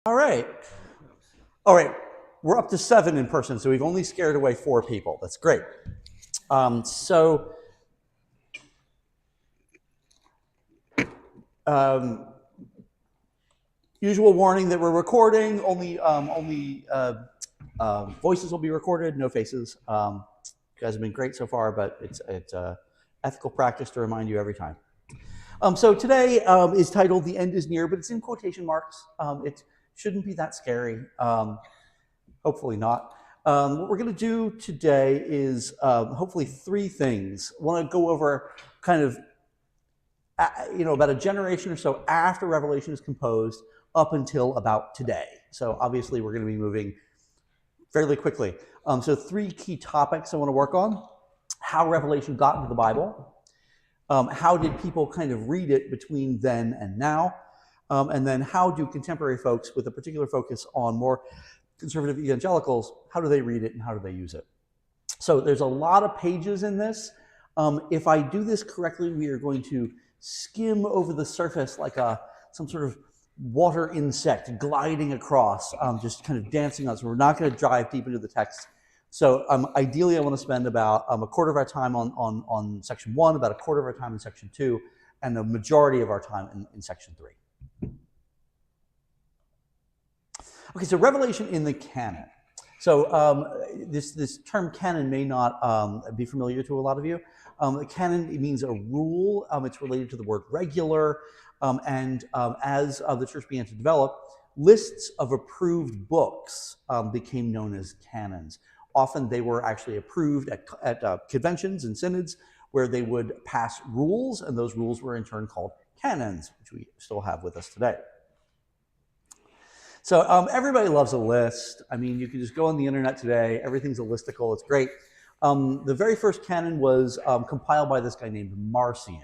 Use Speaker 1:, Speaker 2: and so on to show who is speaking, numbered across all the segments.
Speaker 1: All right. All right. We're up to 7 in person, so we've only scared away 4 people. That's great. So, usual warning that we're recording. Only voices will be recorded, no faces. You guys have been great so far, but it's ethical practice to remind you every time. So today is titled "The End Is Near," but it's in quotation marks. It shouldn't be that scary. Hopefully not. What we're going to do today is hopefully 3 things. I want to go over kind of, about a generation or so after Revelation is composed up until about today. So obviously we're going to be moving fairly quickly. So 3 key topics I want to work on: how Revelation got into the Bible, how did people kind of read it between then and now, and then how do contemporary folks, with a particular focus on more conservative evangelicals, how do they read it and how do they use it? So there's a lot of pages in this. If I do this correctly, we are going to skim over the surface like some sort of water insect gliding across, just kind of dancing on. So we're not going to dive deep into the text. So ideally, I want to spend about a quarter of our time on section 1, about a quarter of our time in section 2, and the majority of our time in section 3. Okay, so Revelation in the canon. So this term canon may not be familiar to a lot of you. The canon, it means a rule. It's related to the word regular. And as the church began to develop, lists of approved books became known as canons. Often they were actually approved at conventions and synods where they would pass rules, and those rules were in turn called canons, which we still have with us today. So everybody loves a list. I mean, you can just go on the internet today. Everything's a listicle. It's great. The very first canon was compiled by this guy named Marcion.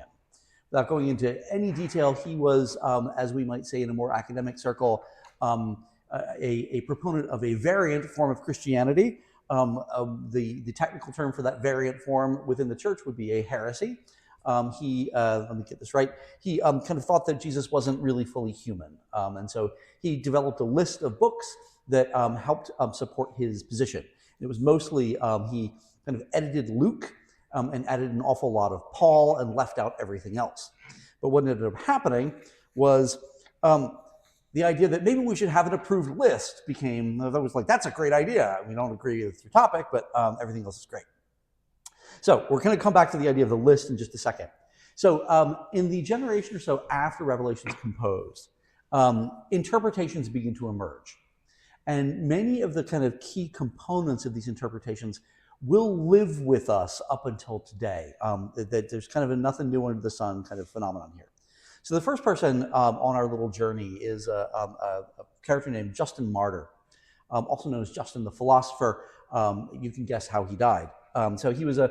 Speaker 1: Without going into any detail, he was, as we might say in a more academic circle, a proponent of a variant form of Christianity. The technical term for that variant form within the church would be a heresy. Let me get this right. He kind of thought that Jesus wasn't really fully human. And so he developed a list of books that helped support his position. It was mostly, he kind of edited Luke and added an awful lot of Paul and left out everything else. But what ended up happening was the idea that maybe we should have an approved list became, that was like, that's a great idea. We don't agree with your topic, but everything else is great. So we're going to come back to the idea of the list in just a second. So in the generation or so after Revelation is composed, interpretations begin to emerge. And many of the kind of key components of these interpretations will live with us up until today. That there's kind of a nothing new under the sun kind of phenomenon here. So the first person on our little journey is a character named Justin Martyr, also known as Justin the Philosopher. You can guess how he died. So he was a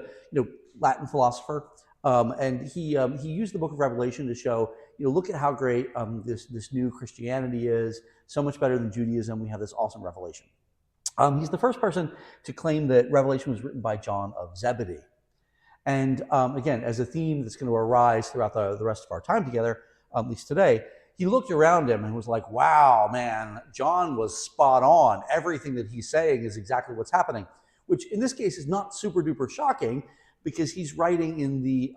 Speaker 1: Latin philosopher, and he used the Book of Revelation to show, look at how great this new Christianity is, so much better than Judaism. We have this awesome revelation. He's the first person to claim that Revelation was written by John of Zebedee. And again, as a theme that's going to arise throughout the rest of our time together, at least today, he looked around him and was like, wow, man, John was spot on. Everything that he's saying is exactly what's happening, which in this case is not super duper shocking because he's writing in the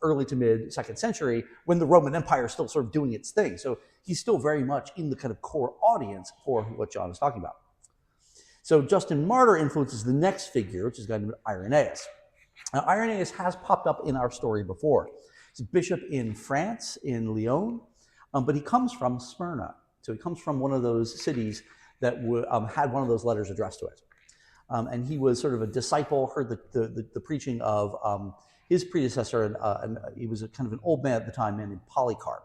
Speaker 1: early to mid 2nd century when the Roman Empire is still sort of doing its thing. So he's still very much in the kind of core audience for what John is talking about. So Justin Martyr influences the next figure, which is a guy named Irenaeus. Now, Irenaeus has popped up in our story before. He's a bishop in France, in Lyon, but he comes from Smyrna. So he comes from one of those cities that had one of those letters addressed to it. And he was sort of a disciple, heard the preaching of his predecessor, and he was kind of an old man at the time, man named Polycarp.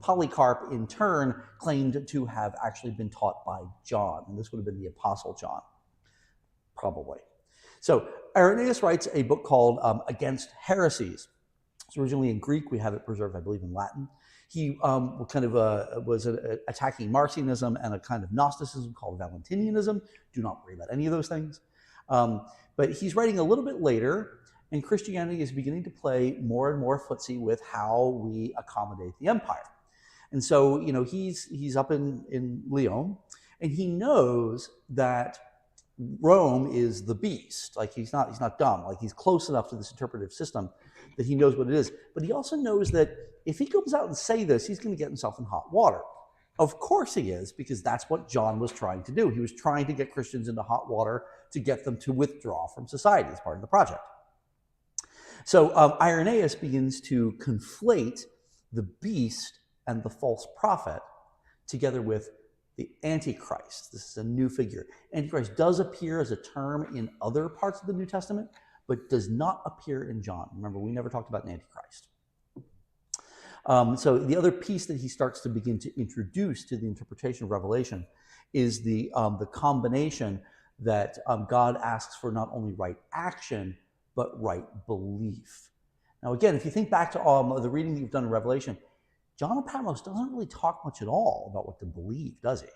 Speaker 1: Polycarp, in turn, claimed to have actually been taught by John, and this would have been the Apostle John, probably. So Irenaeus writes a book called Against Heresies. It's originally in Greek. We have it preserved, I believe, in Latin. He was attacking Marcionism and a kind of Gnosticism called Valentinianism. Do not worry about any of those things. But he's writing a little bit later, and Christianity is beginning to play more and more footsie with how we accommodate the empire. And so, he's up in Lyon, and he knows that Rome is the beast. Like he's not dumb. Like he's close enough to this interpretive system that he knows what it is. But he also knows that if he comes out and say this, he's going to get himself in hot water. Of course he is, because that's what John was trying to do. He was trying to get Christians into hot water to get them to withdraw from society as part of the project. So Irenaeus begins to conflate the beast and the false prophet together with the Antichrist. This is a new figure. Antichrist does appear as a term in other parts of the New Testament, but does not appear in John. Remember, we never talked about an Antichrist. So the other piece that he starts to begin to introduce to the interpretation of Revelation is the combination that God asks for not only right action, but right belief. Now, again, if you think back to the reading that you've done in Revelation, John of Patmos doesn't really talk much at all about what to believe, does he?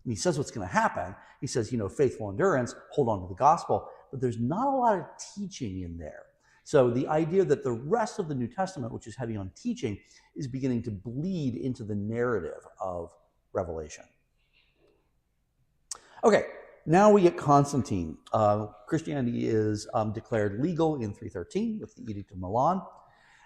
Speaker 1: He says what's going to happen. He says, faithful endurance, hold on to the gospel, but there's not a lot of teaching in there. So the idea that the rest of the New Testament, which is heavy on teaching, is beginning to bleed into the narrative of Revelation. Okay, now we get Constantine. Christianity is declared legal in 313 with the Edict of Milan.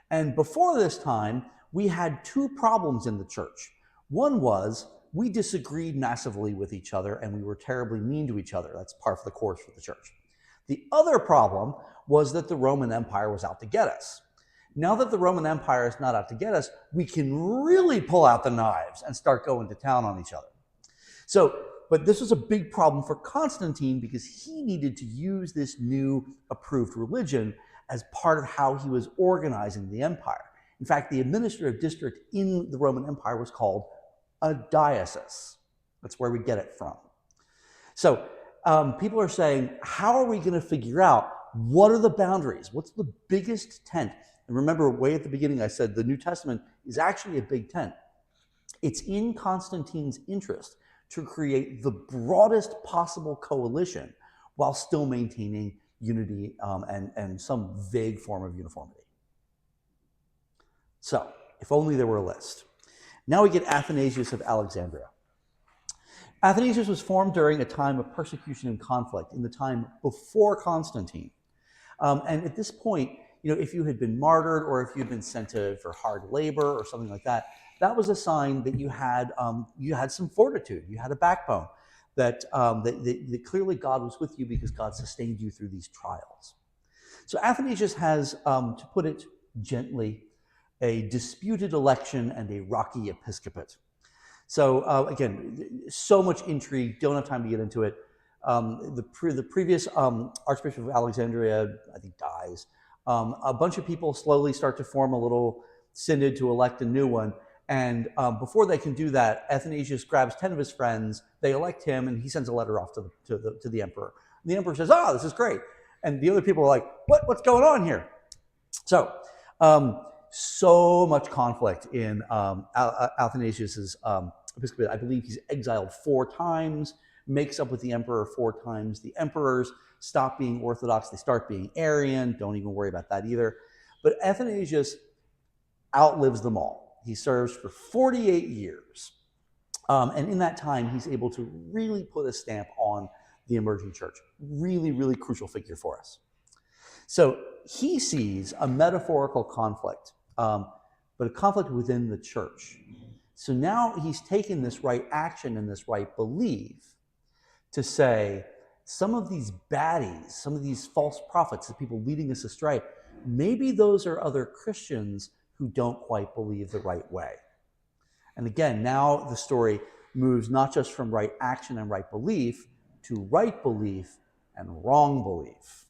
Speaker 1: And before this time, we had two problems in the church. One was we disagreed massively with each other and we were terribly mean to each other. That's par for the course for the church. The other problem was that the Roman Empire was out to get us. Now that the Roman Empire is not out to get us, we can really pull out the knives and start going to town on each other. But this was a big problem for Constantine because he needed to use this new approved religion as part of how he was organizing the empire. In fact, the administrative district in the Roman Empire was called a diocese. That's where we get it from. So people are saying, how are we going to figure out what are the boundaries? What's the biggest tent? And remember, way at the beginning, I said the New Testament is actually a big tent. It's in Constantine's interest to create the broadest possible coalition while still maintaining unity and some vague form of uniformity. So, if only there were a list. Now we get Athanasius of Alexandria. Athanasius was formed during a time of persecution and conflict, in the time before Constantine. And at this point, if you had been martyred or if you'd been sent for hard labor or something like that, that was a sign that you had some fortitude, you had a backbone, that clearly God was with you because God sustained you through these trials. So Athanasius has, to put it gently, a disputed election and a rocky episcopate. So again, so much intrigue, don't have time to get into it. The previous Archbishop of Alexandria, I think, dies. A bunch of people slowly start to form a little synod to elect a new one. And before they can do that, Athanasius grabs 10 of his friends, they elect him, and he sends a letter off to the emperor. And the emperor says, this is great. And the other people are like, what's going on here? So much conflict in Athanasius's episcopate. I believe he's exiled 4 times, makes up with the emperor 4 times. The emperors stop being Orthodox, they start being Arian. Don't even worry about that either. But Athanasius outlives them all. He serves for 48 years. And in that time, he's able to really put a stamp on the emerging church. Really, really crucial figure for us. So he sees a metaphorical conflict, but a conflict within the church. So now he's taken this right action and this right belief to say, some of these baddies, some of these false prophets, the people leading us astray, maybe those are other Christians who don't quite believe the right way. And again, now the story moves not just from right action and right belief to right belief and wrong belief.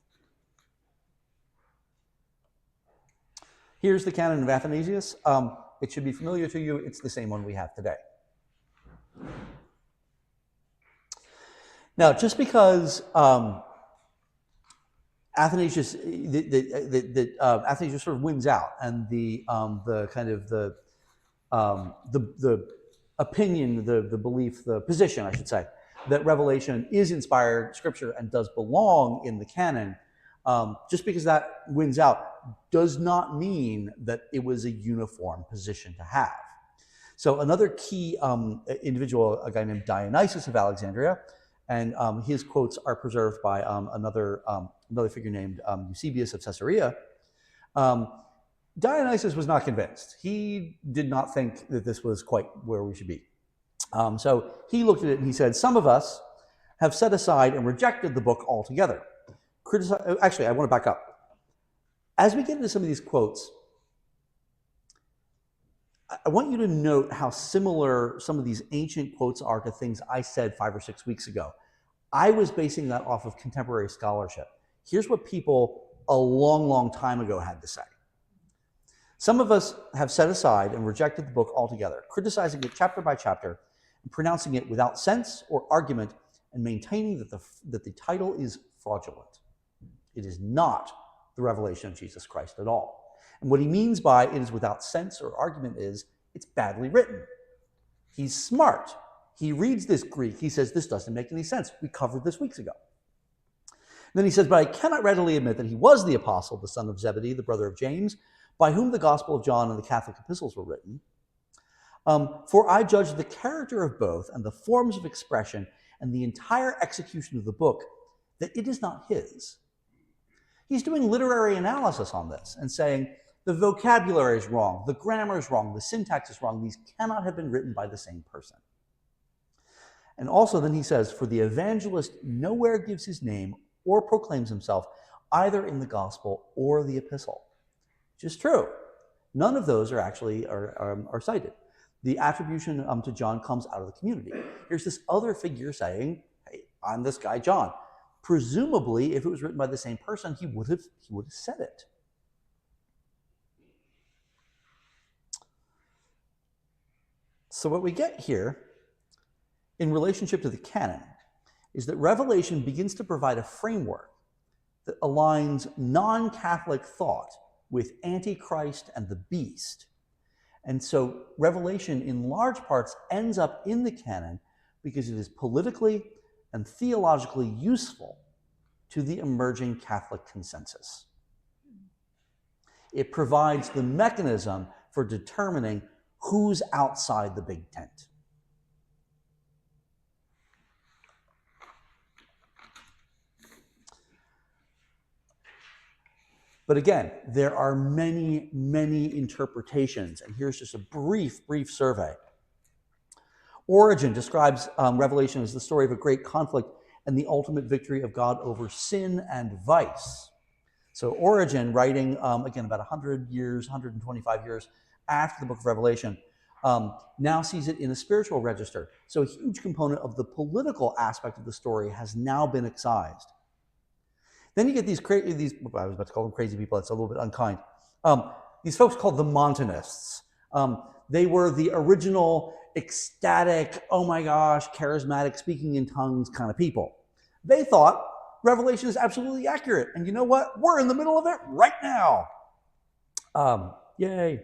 Speaker 1: Here's the canon of Athanasius. It should be familiar to you. It's the same one we have today. Now, just because Athanasius, Athanasius sort of wins out, and the opinion, the belief, the position, I should say, that Revelation is inspired scripture and does belong in the canon, just because that wins out does not mean that it was a uniform position to have. So another key individual, a guy named Dionysius of Alexandria, and his quotes are preserved by another figure named Eusebius of Caesarea. Dionysius was not convinced. He did not think that this was quite where we should be. So he looked at it and he said, some of us have set aside and rejected the book altogether. Actually, I want to back up. As we get into some of these quotes, I want you to note how similar some of these ancient quotes are to things I said 5 or 6 weeks ago. I was basing that off of contemporary scholarship. Here's what people a long, long time ago had to say. Some of us have set aside and rejected the book altogether, criticizing it chapter by chapter and pronouncing it without sense or argument and maintaining that the title is fraudulent. It is not the revelation of Jesus Christ at all. And what he means by it is without sense or argument is it's badly written. He's smart. He reads this Greek. He says, this doesn't make any sense. We covered this weeks ago. And then he says, but I cannot readily admit that he was the apostle, the son of Zebedee, the brother of James, by whom the Gospel of John and the Catholic epistles were written. For I judge the character of both and the forms of expression and the entire execution of the book that it is not his. He's doing literary analysis on this and saying the vocabulary is wrong, the grammar is wrong, the syntax is wrong. These cannot have been written by the same person. And also then he says, for the evangelist nowhere gives his name or proclaims himself either in the gospel or the epistle. Which is true. None of those are actually are cited. The attribution to John comes out of the community. Here's this other figure saying, hey, I'm this guy John. Presumably, if it was written by the same person, he would have said it. So what we get here in relationship to the canon is that Revelation begins to provide a framework that aligns non-Catholic thought with Antichrist and the beast. And so Revelation, in large parts, ends up in the canon because it is politically and theologically useful to the emerging Catholic consensus. It provides the mechanism for determining who's outside the big tent. But again, there are many, many interpretations, and here's just a brief survey. Origen describes Revelation as the story of a great conflict and the ultimate victory of God over sin and vice. So Origen, writing, again, about 100 years, 125 years after the book of Revelation, now sees it in a spiritual register. So a huge component of the political aspect of the story has now been excised. Then you get these, I was about to call them crazy people, that's a little bit unkind. These folks called the Montanists. They were the original ecstatic, oh my gosh, charismatic, speaking in tongues kind of people. They thought Revelation is absolutely accurate. And you know what? We're in the middle of it right now. Yay.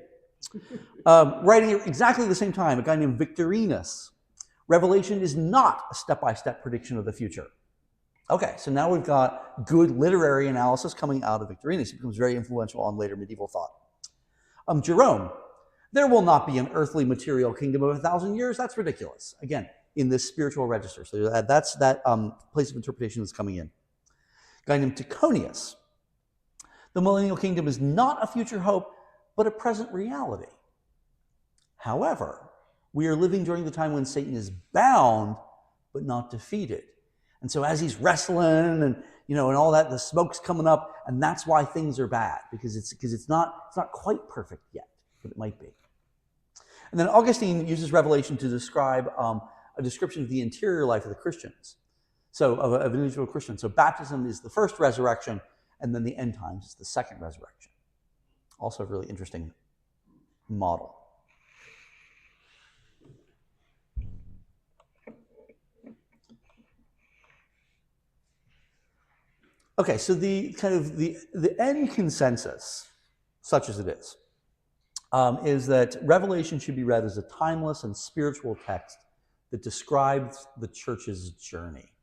Speaker 1: Writing at exactly the same time, a guy named Victorinus. Revelation is not a step-by-step prediction of the future. Okay, so now we've got good literary analysis coming out of Victorinus. It becomes very influential on later medieval thought. Jerome, there will not be an earthly material kingdom of 1,000 years. That's ridiculous. Again, in this spiritual register. So that's that place of interpretation that's coming in. A guy named Tychonius. The millennial kingdom is not a future hope, but a present reality. However, we are living during the time when Satan is bound, but not defeated. And so as he's wrestling and and all that, the smoke's coming up, and that's why things are bad, because it's not quite perfect yet, but it might be. And then Augustine uses Revelation to describe a description of the interior life of the Christians, so of an individual Christian. So baptism is the first resurrection, and then the end times is the second resurrection. Also a really interesting model. Okay, so the end consensus, such as it is that Revelation should be read as a timeless and spiritual text that describes the church's journey.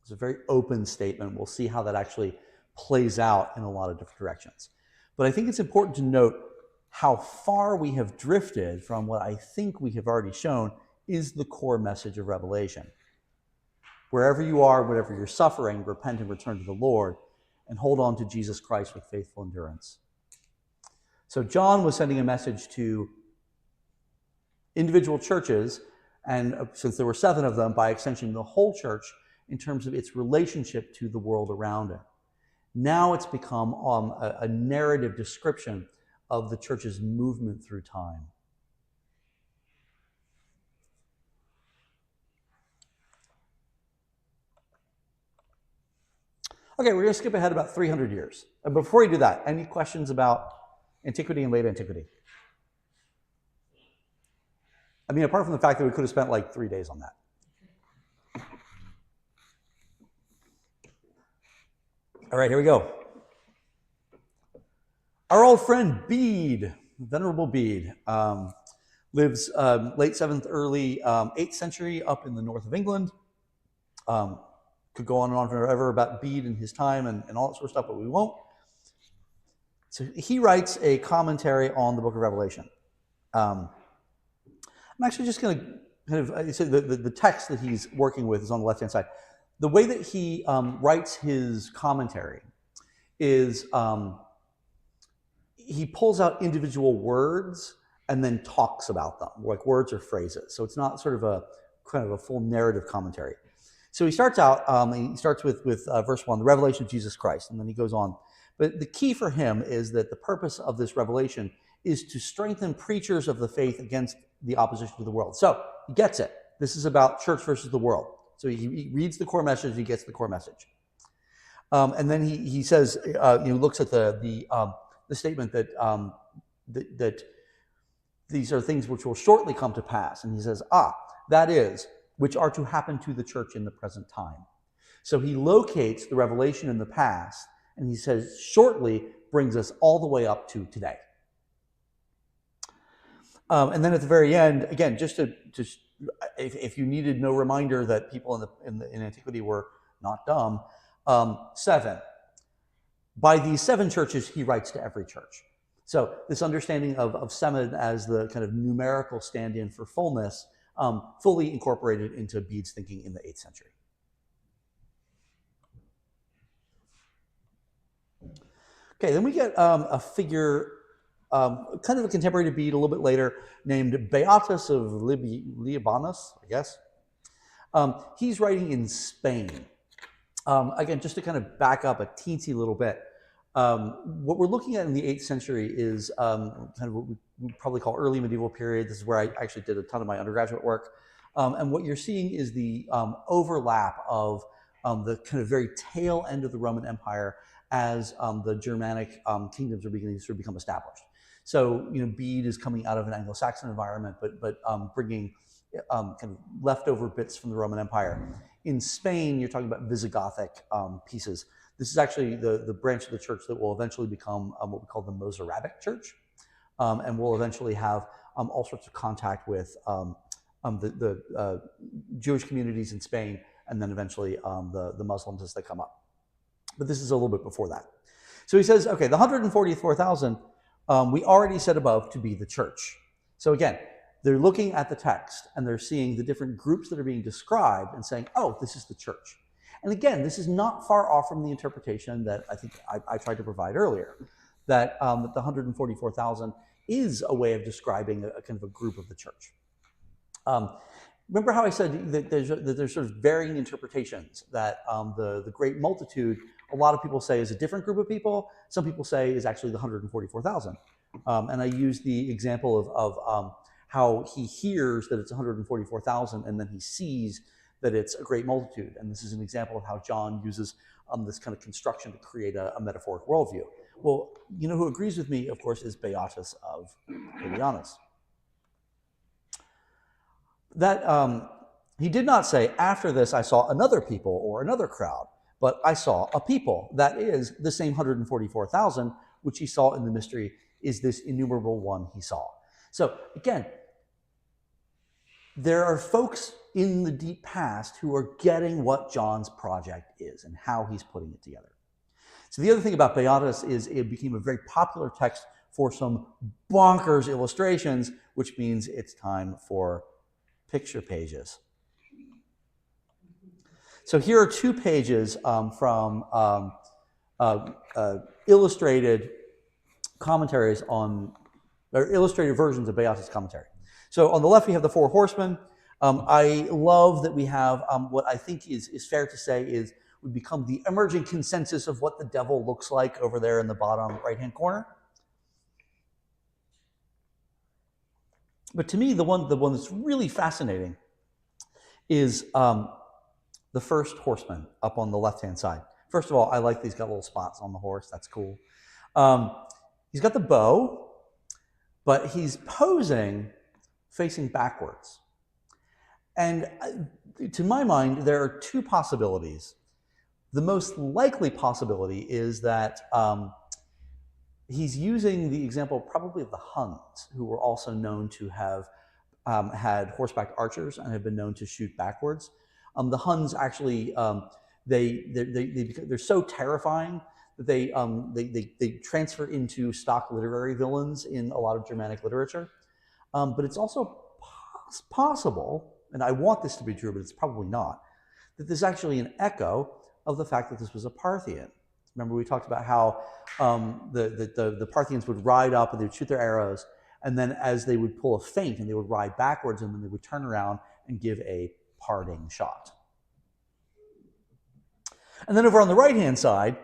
Speaker 1: It's a very open statement. We'll see how that actually plays out in a lot of different directions. But I think it's important to note how far we have drifted from what I think we have already shown is the core message of Revelation. Wherever you are, whatever you're suffering, repent and return to the Lord and hold on to Jesus Christ with faithful endurance. So John was sending a message to individual churches, and since there were 7 of them, by extension, the whole church in terms of its relationship to the world around it. Now it's become a narrative description of the church's movement through time. Okay, we're going to skip ahead about 300 years. And before we do that, any questions about antiquity and late antiquity? I mean, apart from the fact that we could have spent like 3 days on that. All right, here we go. Our old friend Bede, Venerable Bede, lives late 7th, early 8th century up in the north of England. Could go on and on forever about Bede and his time and all that sort of stuff, but we won't. So he writes a commentary on the book of Revelation. I'm actually just going to kind of say the text that he's working with is on the left-hand side. The way that he writes his commentary is he pulls out individual words and then talks about them, like words or phrases. So it's not sort of a kind of a full narrative commentary. So he starts out, he starts with verse 1, the revelation of Jesus Christ, and then he goes on. But the key for him is that the purpose of this revelation is to strengthen preachers of the faith against the opposition to the world. So he gets it. This is about church versus the world. So he reads the core message, he gets the core message. And then he says, looks at the statement that that these are things which will shortly come to pass. And he says, that is, which are to happen to the church in the present time. So he locates the revelation in the past, and he says shortly brings us all the way up to today. And then at the very end, again, just if you needed no reminder that people in antiquity were not dumb, 7. By these 7 churches, he writes to every church. So this understanding of 7 as the kind of numerical stand-in for fullness, fully incorporated into Bede's thinking in the 8th century. Okay, then we get a figure, kind of a contemporary to Bede a little bit later, named Beatus of Libanus, I guess. He's writing in Spain. Again, just to kind of back up a teensy little bit, what we're looking at in the 8th century is kind of what we probably call early medieval period. This is where I actually did a ton of my undergraduate work. And what you're seeing is the overlap of the kind of very tail end of the Roman Empire as the Germanic kingdoms are beginning to sort of become established. So, Bede is coming out of an Anglo-Saxon environment, but bringing kind of leftover bits from the Roman Empire. In Spain, you're talking about Visigothic pieces. This is actually the branch of the church that will eventually become what we call the Mozarabic Church, and will eventually have all sorts of contact with the Jewish communities in Spain, and then eventually the Muslims as they come up. But this is a little bit before that. So he says, okay, the 144,000, we already said above to be the church. So again, they're looking at the text and they're seeing the different groups that are being described and saying, oh, this is the church. And again, this is not far off from the interpretation that I think I tried to provide earlier, that the 144,000 is a way of describing a kind of a group of the church. Remember how I said that there's sort of varying interpretations, that the great multitude, a lot of people say is a different group of people. Some people say is actually the 144,000. And I use the example of how he hears that it's 144,000 and then he sees that it's a great multitude. And this is an example of how John uses this kind of construction to create a metaphoric worldview. Well, who agrees with me, of course, is Beatus of Libanus. That he did not say, after this I saw another people or another crowd, but I saw a people. That is the same 144,000, which he saw in the mystery, is this innumerable one he saw. So again, there are folks in the deep past who are getting what John's project is and how he's putting it together. So the other thing about Beatus is it became a very popular text for some bonkers illustrations, which means it's time for picture pages. So here are 2 pages from illustrated commentaries on, or illustrated versions of Beatus' commentary. So on the left, we have the 4 horsemen. I love that we have what I think is fair to say would become the emerging consensus of what the devil looks like over there in the bottom right-hand corner. But to me, the one that's really fascinating is the first horseman up on the left-hand side. First of all, I like these got little spots on the horse. That's cool. He's got the bow, but he's posing facing backwards. And to my mind, there are 2 possibilities. The most likely possibility is that he's using the example probably of the Huns, who were also known to have had horseback archers and have been known to shoot backwards. The Huns actually, they're so terrifying that they transfer into stock literary villains in a lot of Germanic literature. But it's also possible, and I want this to be true, but it's probably not, that there's actually an echo of the fact that this was a Parthian. Remember, we talked about how the Parthians would ride up and they would shoot their arrows, and then as they would pull a feint and they would ride backwards, and then they would turn around and give a parting shot. And then over on the right-hand side,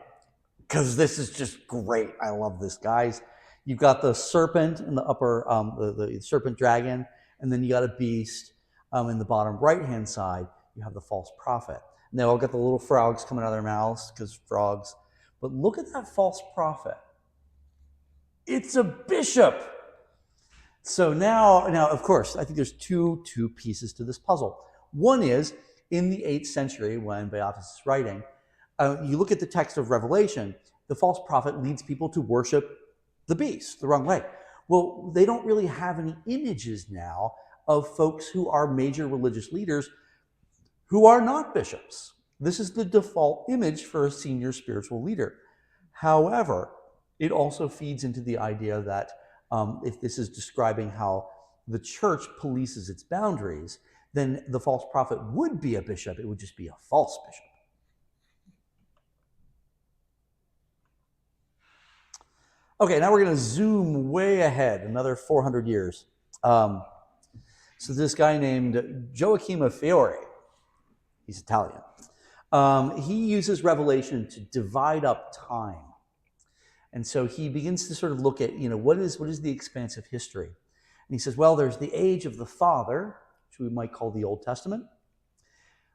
Speaker 1: because this is just great, I love this, guys, you've got the serpent in the upper, the serpent dragon, and then you got a beast. In the bottom right-hand side, you have the false prophet. And they all got the little frogs coming out of their mouths, because frogs. But look at that false prophet. It's a bishop. So now, of course, I think there's two pieces to this puzzle. One is, in the 8th century, when Beatus is writing, you look at the text of Revelation, the false prophet leads people to worship the beast the wrong way. Well, they don't really have any images now of folks who are major religious leaders who are not bishops. This is the default image for a senior spiritual leader. However, it also feeds into the idea that if this is describing how the church polices its boundaries, then the false prophet would be a bishop. It would just be a false bishop. Okay, now we're going to zoom way ahead, another 400 years. So this guy named Gioacchino Fiore, he's Italian. He uses Revelation to divide up time. And so he begins to sort of look at, what is the expanse of history? And he says, well, there's the age of the Father, which we might call the Old Testament,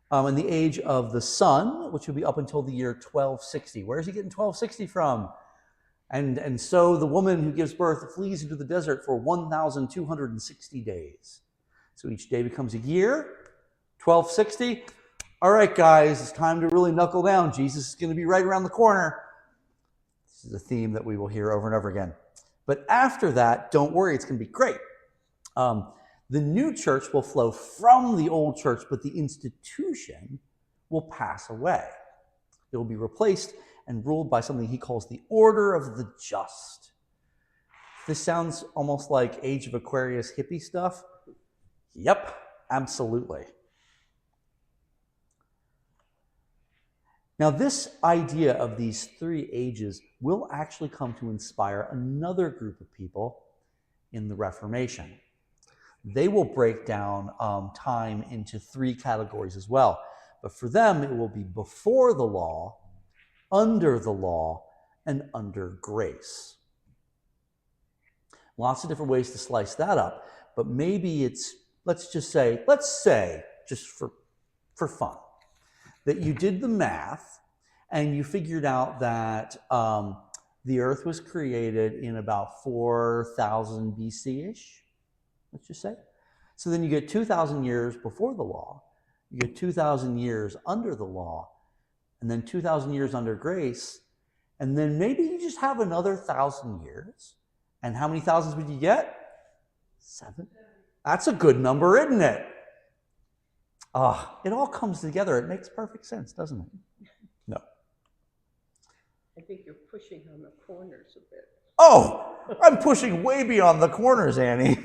Speaker 1: and the age of the Son, which would be up until the year 1260. Where is he getting 1260 from? And so the woman who gives birth flees into the desert for 1,260 days. So each day becomes a year, 1260. All right, guys, it's time to really knuckle down. Jesus is going to be right around the corner. This is a theme that we will hear over and over again. But after that, don't worry, it's going to be great. The new church will flow from the old church, but the institution will pass away. It will be replaced and ruled by something he calls the order of the just. This sounds almost like Age of Aquarius hippie stuff. Yep, absolutely. Now, this idea of these 3 ages will actually come to inspire another group of people in the Reformation. They will break down time into 3 categories as well. But for them, it will be before the law, under the law, and under grace. Lots of different ways to slice that up, but maybe it's, let's say, just for fun, that you did the math and you figured out that the earth was created in about 4,000 BC-ish, let's just say. So then you get 2,000 years before the law, you get 2,000 years under the law, and then 2,000 years under grace, and then maybe you just have another 1,000 years. And how many thousands would you get? 7. That's a good number, isn't it? It all comes together. It makes perfect sense, doesn't it? No.
Speaker 2: I think you're pushing on the corners a bit.
Speaker 1: Oh, I'm pushing way beyond the corners, Annie.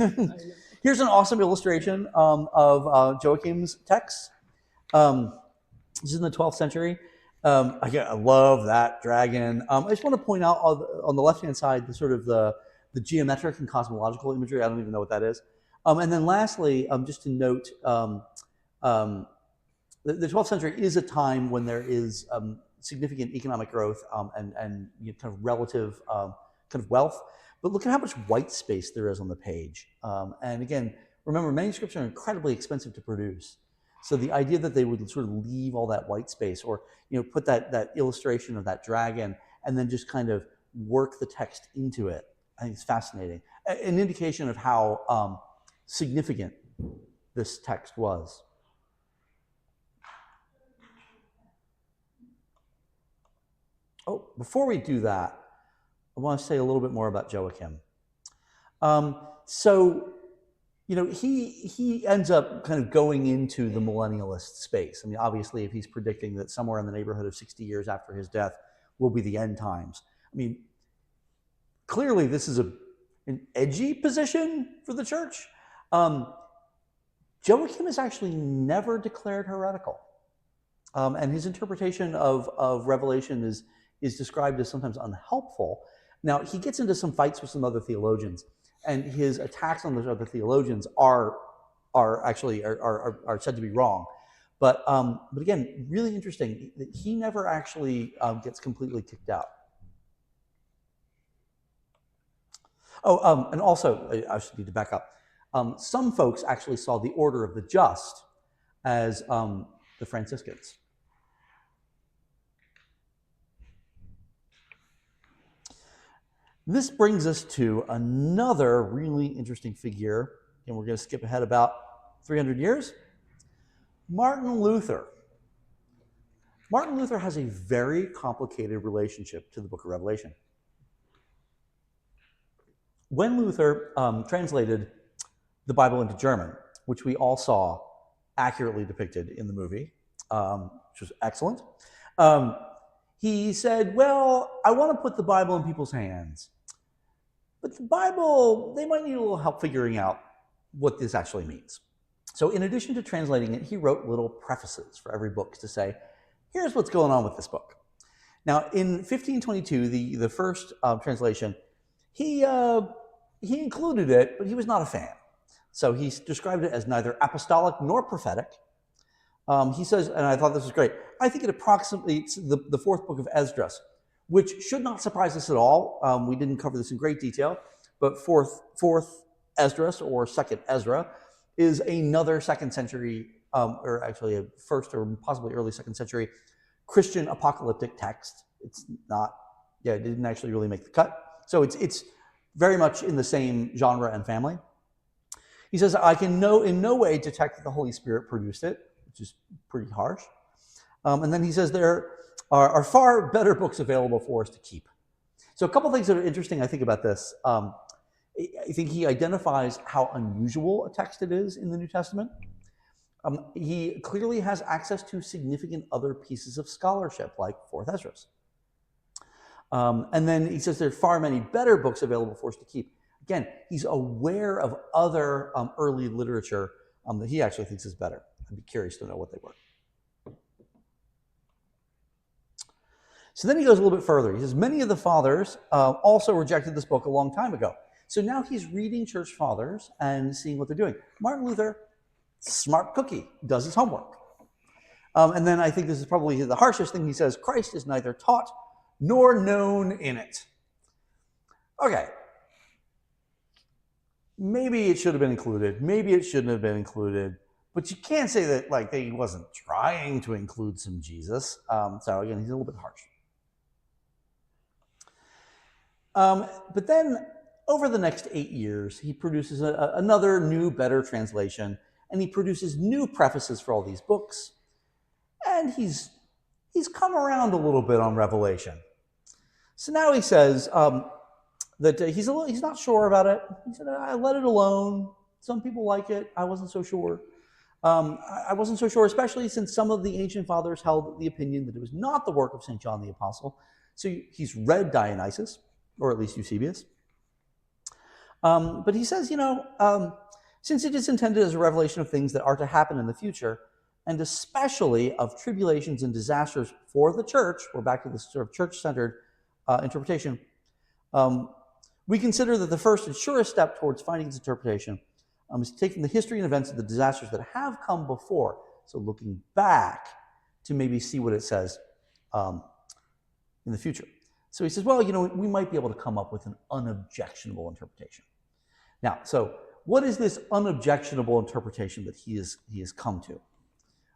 Speaker 1: Here's an awesome illustration of Joachim's text. This is in the 12th century. I love that dragon. I just want to point out on the left-hand side the sort of the geometric and cosmological imagery. I don't even know what that is. And then lastly, just to note, the 12th century is a time when there is significant economic growth and kind of relative kind of wealth. But look at how much white space there is on the page. And again, remember, manuscripts are incredibly expensive to produce. So the idea that they would sort of leave all that white space, or put that illustration of that dragon, and then just kind of work the text into it, I think it's fascinating. An indication of how significant this text was. Oh, before we do that, I want to say a little bit more about Joachim. He ends up kind of going into the millennialist space. I mean, obviously, if he's predicting that somewhere in the neighborhood of 60 years after his death will be the end times, I mean, clearly this is an edgy position for the church. Joachim is actually never declared heretical. And his interpretation of Revelation is described as sometimes unhelpful. Now, he gets into some fights with some other theologians, and his attacks on those other theologians are actually said to be wrong. But again, really interesting. He never actually gets completely kicked out. Oh, and also, I should need to back up. Some folks actually saw the Order of the Just as the Franciscans. This brings us to another really interesting figure, and we're going to skip ahead about 300 years. Martin Luther. Martin Luther has a very complicated relationship to the book of Revelation. When Luther translated the Bible into German, which we all saw accurately depicted in the movie, which was excellent, he said, well, I want to put the Bible in people's hands. But the Bible, they might need a little help figuring out what this actually means. So in addition to translating it, he wrote little prefaces for every book to say, here's what's going on with this book. Now, in 1522, the first translation, he included it, but he was not a fan. So he described it as neither apostolic nor prophetic. He says, and I thought this was great, I think it approximates the fourth book of Esdras, which should not surprise us at all. We didn't cover this in great detail, but fourth Esdras, or second Ezra, is another second century, or actually a first or possibly early second century Christian apocalyptic text. It's not, it didn't actually really make the cut. So it's very much in the same genre and family. He says, I can in no way detect that the Holy Spirit produced it, which is pretty harsh. And then he says there are far better books available for us to keep. So a couple things that are interesting, I think, about this. I think he identifies how unusual a text it is in the New Testament. He clearly has access to significant other pieces of scholarship, like 4th Esdras. And then he says there are far many better books available for us to keep. Again, he's aware of other early literature that he actually thinks is better. I'd be curious to know what they were. So then he goes a little bit further. He says, many of the fathers also rejected this book a long time ago. So now he's reading church fathers and seeing what they're doing. Martin Luther, smart cookie, does his homework. And then I think this is probably the harshest thing. He says, Christ is neither taught nor known in it. Okay. Maybe it should have been included. Maybe it shouldn't have been included. But you can't say that that he wasn't trying to include some Jesus. So again, he's a little bit harsh. But then over the next 8 years, he produces another new, better translation, and he produces new prefaces for all these books. And he's come around a little bit on Revelation. So now he says that he's not sure about it. He said, I let it alone. Some people like it. I wasn't so sure. I wasn't so sure, especially since some of the ancient fathers held the opinion that it was not the work of St. John the Apostle. So he's read Dionysius. or at least Eusebius. But he says, since it is intended as a revelation of things that are to happen in the future, and especially of tribulations and disasters for the church, we're back to this sort of church-centered interpretation, we consider that the first and surest step towards finding its interpretation is taking the history and events of the disasters that have come before, so looking back to maybe see what it says in the future. So he says, well, we might be able to come up with an unobjectionable interpretation. Now, so what is this unobjectionable interpretation that he has come to?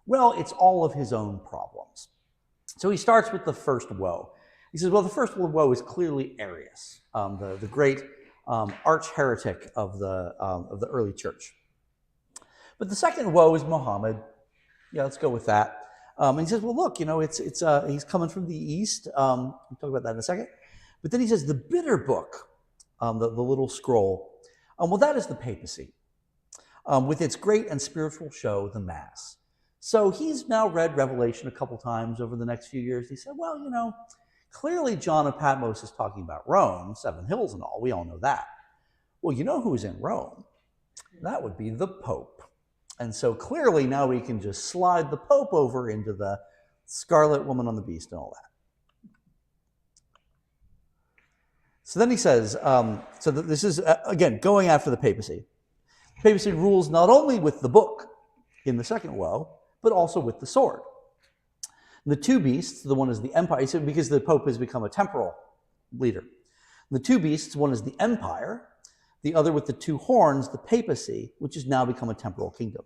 Speaker 1: Well, it's all of his own problems. So he starts with the first woe. He says, well, the first woe is clearly Arius, the great arch heretic of the early church. But the second woe is Muhammad. Yeah, let's go with that. And he says, well, look, he's coming from the east. We'll talk about that in a second. But then he says the bitter book, the little scroll, well, that is the papacy, with its great and spiritual show, the Mass. So he's now read Revelation a couple times over the next few years. He said, well, clearly John of Patmos is talking about Rome, 7 hills and all. We all know that. Well, you know who's in Rome? That would be the Pope. And so clearly now we can just slide the Pope over into the Scarlet Woman on the Beast and all that. So then he says, so that this is, again, going after the papacy. The papacy rules not only with the book in the second woe, but also with the sword. The two beasts, the one is the empire, because the Pope has become a temporal leader. The two beasts, one is the empire, the other with the two horns, the papacy, which has now become a temporal kingdom.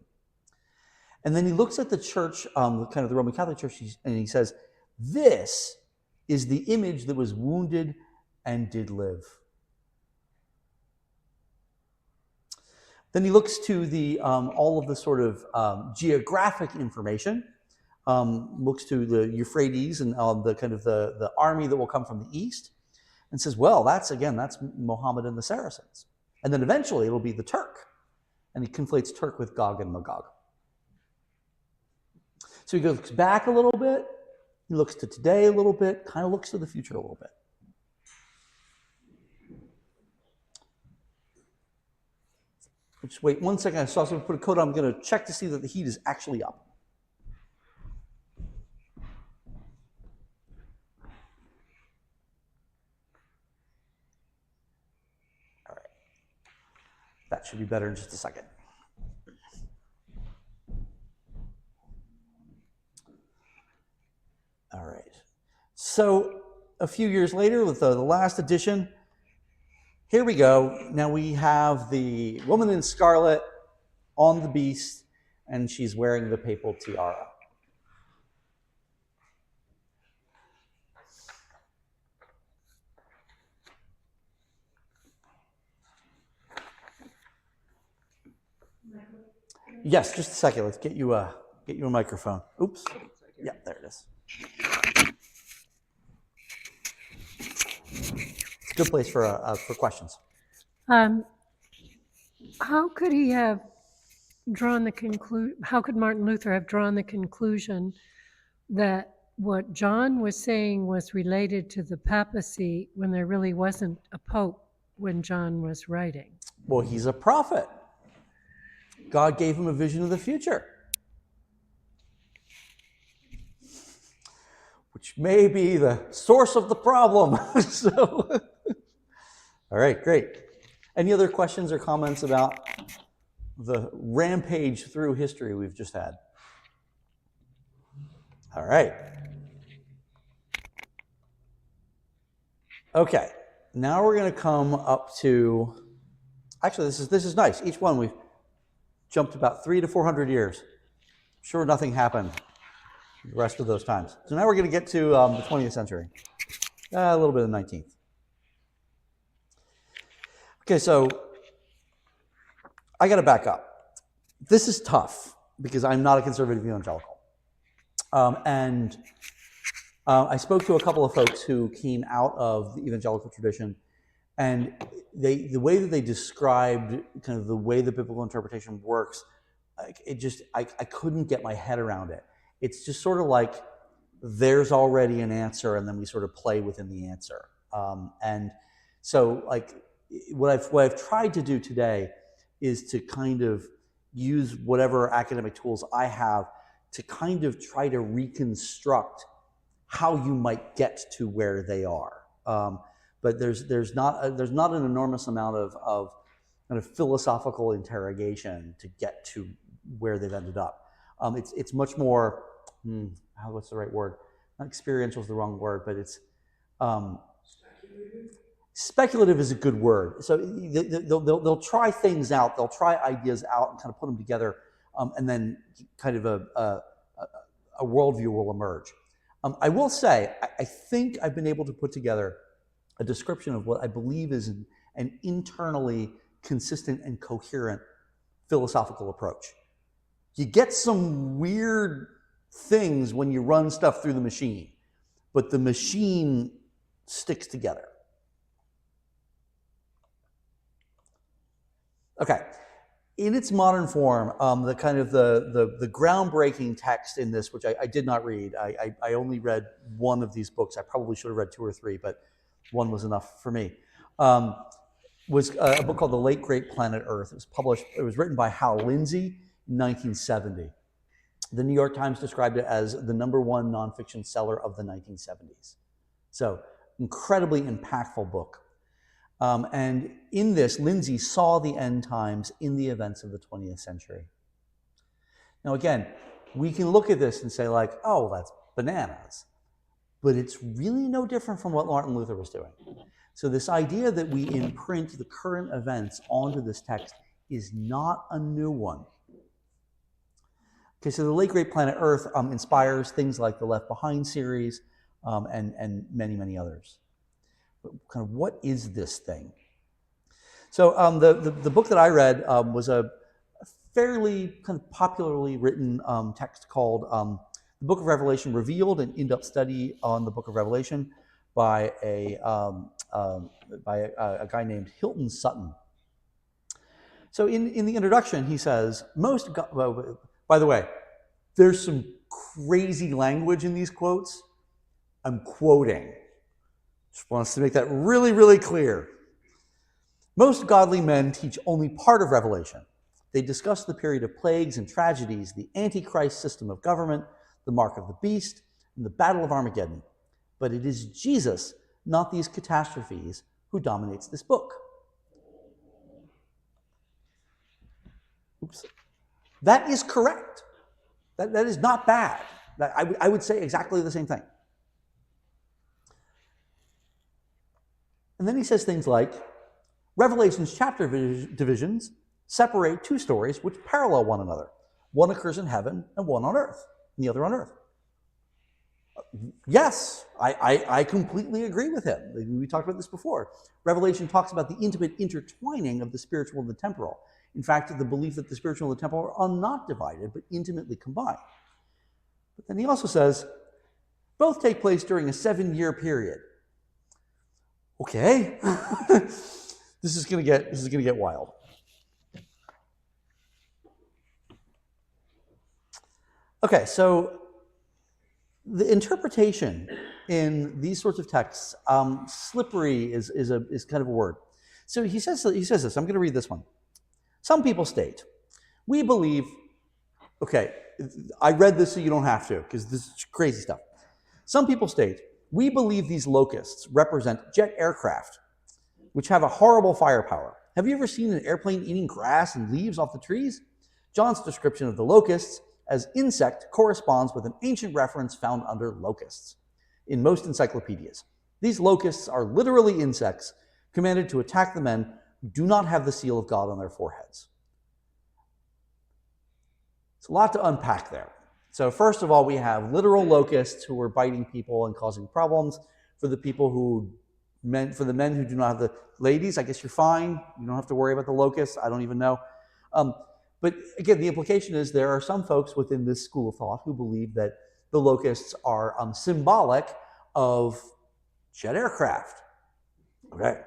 Speaker 1: And then he looks at the church, kind of the Roman Catholic Church, and he says, this is the image that was wounded and did live. Then he looks to the all of the sort of geographic information, looks to the Euphrates and the kind of the army that will come from the east, and says, well, that's Muhammad and the Saracens. And then eventually it'll be the Turk. And he conflates Turk with Gog and Magog. So he goes back a little bit, he looks to today a little bit, kind of looks to the future a little bit. Just wait 1 second. I saw someone put a coat on. I'm going to check to see that the heat is actually up. All right. That should be better in just a second. All right. So a few years later, with the last edition, here we go. Now we have the woman in scarlet on the beast, and she's wearing the papal tiara. Yes, just a second. Let's get you a microphone. Oops. Yeah, there it is. It's a good place for questions.
Speaker 2: How could he have drawn the conclusion? How could Martin Luther have drawn the conclusion that what John was saying was related to the papacy when there really wasn't a pope when John was writing?
Speaker 1: Well, he's a prophet. God gave him a vision of the future, which may be the source of the problem. So, all right, great. Any other questions or comments about the rampage through history we've just had? All right. Okay, now we're going to come up to, actually this is nice. Each one we've jumped about 300 to 400 years. Sure, nothing happened the rest of those times. So now we're going to get to the 20th century, a little bit of the 19th. Okay, so I got to back up. This is tough because I'm not a conservative evangelical. And I spoke to a couple of folks who came out of the evangelical tradition, and the way that they described kind of the way the biblical interpretation works, I couldn't get my head around it. It's just sort of like there's already an answer, and then we sort of play within the answer. And So like what I've tried to do today is to kind of use whatever academic tools I have to kind of try to reconstruct how you might get to where they are. But there's not an enormous amount of kind of philosophical interrogation to get to where they've ended up. It's much more what's the right word? Not experiential is the wrong word, but it's speculative is a good word. So they'll try things out, they'll try ideas out and kind of put them together, and then kind of a worldview will emerge. I will say, I think I've been able to put together a description of what I believe is an internally consistent and coherent philosophical approach. You get some weird things when you run stuff through the machine, but the machine sticks together. Okay, in its modern form, the kind of the groundbreaking text in this, which I did not read, I only read one of these books. I probably should have read 2 or 3, but one was enough for me. Was a book called The Late Great Planet Earth. It was written by Hal Lindsey in 1970. The New York Times described it as the #1 nonfiction seller of the 1970s. So, incredibly impactful book. And in this, Lindsey saw the end times in the events of the 20th century. Now, again, we can look at this and say like, oh, that's bananas. But it's really no different from what Martin Luther was doing. So this idea that we imprint the current events onto this text is not a new one. Okay, so The Late Great Planet Earth inspires things like the Left Behind series and many, many others. But kind of what is this thing? So the book that I read was a fairly kind of popularly written text called The Book of Revelation Revealed, an in-depth study on the Book of Revelation by a guy named Hilton Sutton. So in the introduction, he says, by the way, there's some crazy language in these quotes. I'm quoting. Just wants to make that really, really clear. Most godly men teach only part of Revelation. They discuss the period of plagues and tragedies, the Antichrist system of government, the mark of the beast, and the battle of Armageddon. But it is Jesus, not these catastrophes, who dominates this book. Oops. That is correct. That is not bad. I would say exactly the same thing. And then he says things like, Revelation's chapter divisions separate 2 stories which parallel one another. One occurs in heaven and one on earth, and the other on earth. Yes, I completely agree with him. We talked about this before. Revelation talks about the intimate intertwining of the spiritual and the temporal. In fact, the belief that the spiritual and the temporal are not divided, but intimately combined. But then he also says, both take place during a 7-year period. Okay, this is gonna get wild. Okay, so the interpretation in these sorts of texts, slippery is kind of a word. So he says this. I'm going to read this one. Some people state, we believe. Okay, I read this so you don't have to, because this is crazy stuff. Some people state, we believe these locusts represent jet aircraft, which have a horrible firepower. Have you ever seen an airplane eating grass and leaves off the trees? John's description of the locusts as insect corresponds with an ancient reference found under locusts in most encyclopedias. These locusts are literally insects commanded to attack the men who do not have the seal of God on their foreheads. It's a lot to unpack there. So first of all, we have literal locusts who are biting people and causing problems. For the men who do not have the ladies, I guess you're fine. You don't have to worry about the locusts. I don't even know. But again, the implication is there are some folks within this school of thought who believe that the locusts are symbolic of jet aircraft. Okay.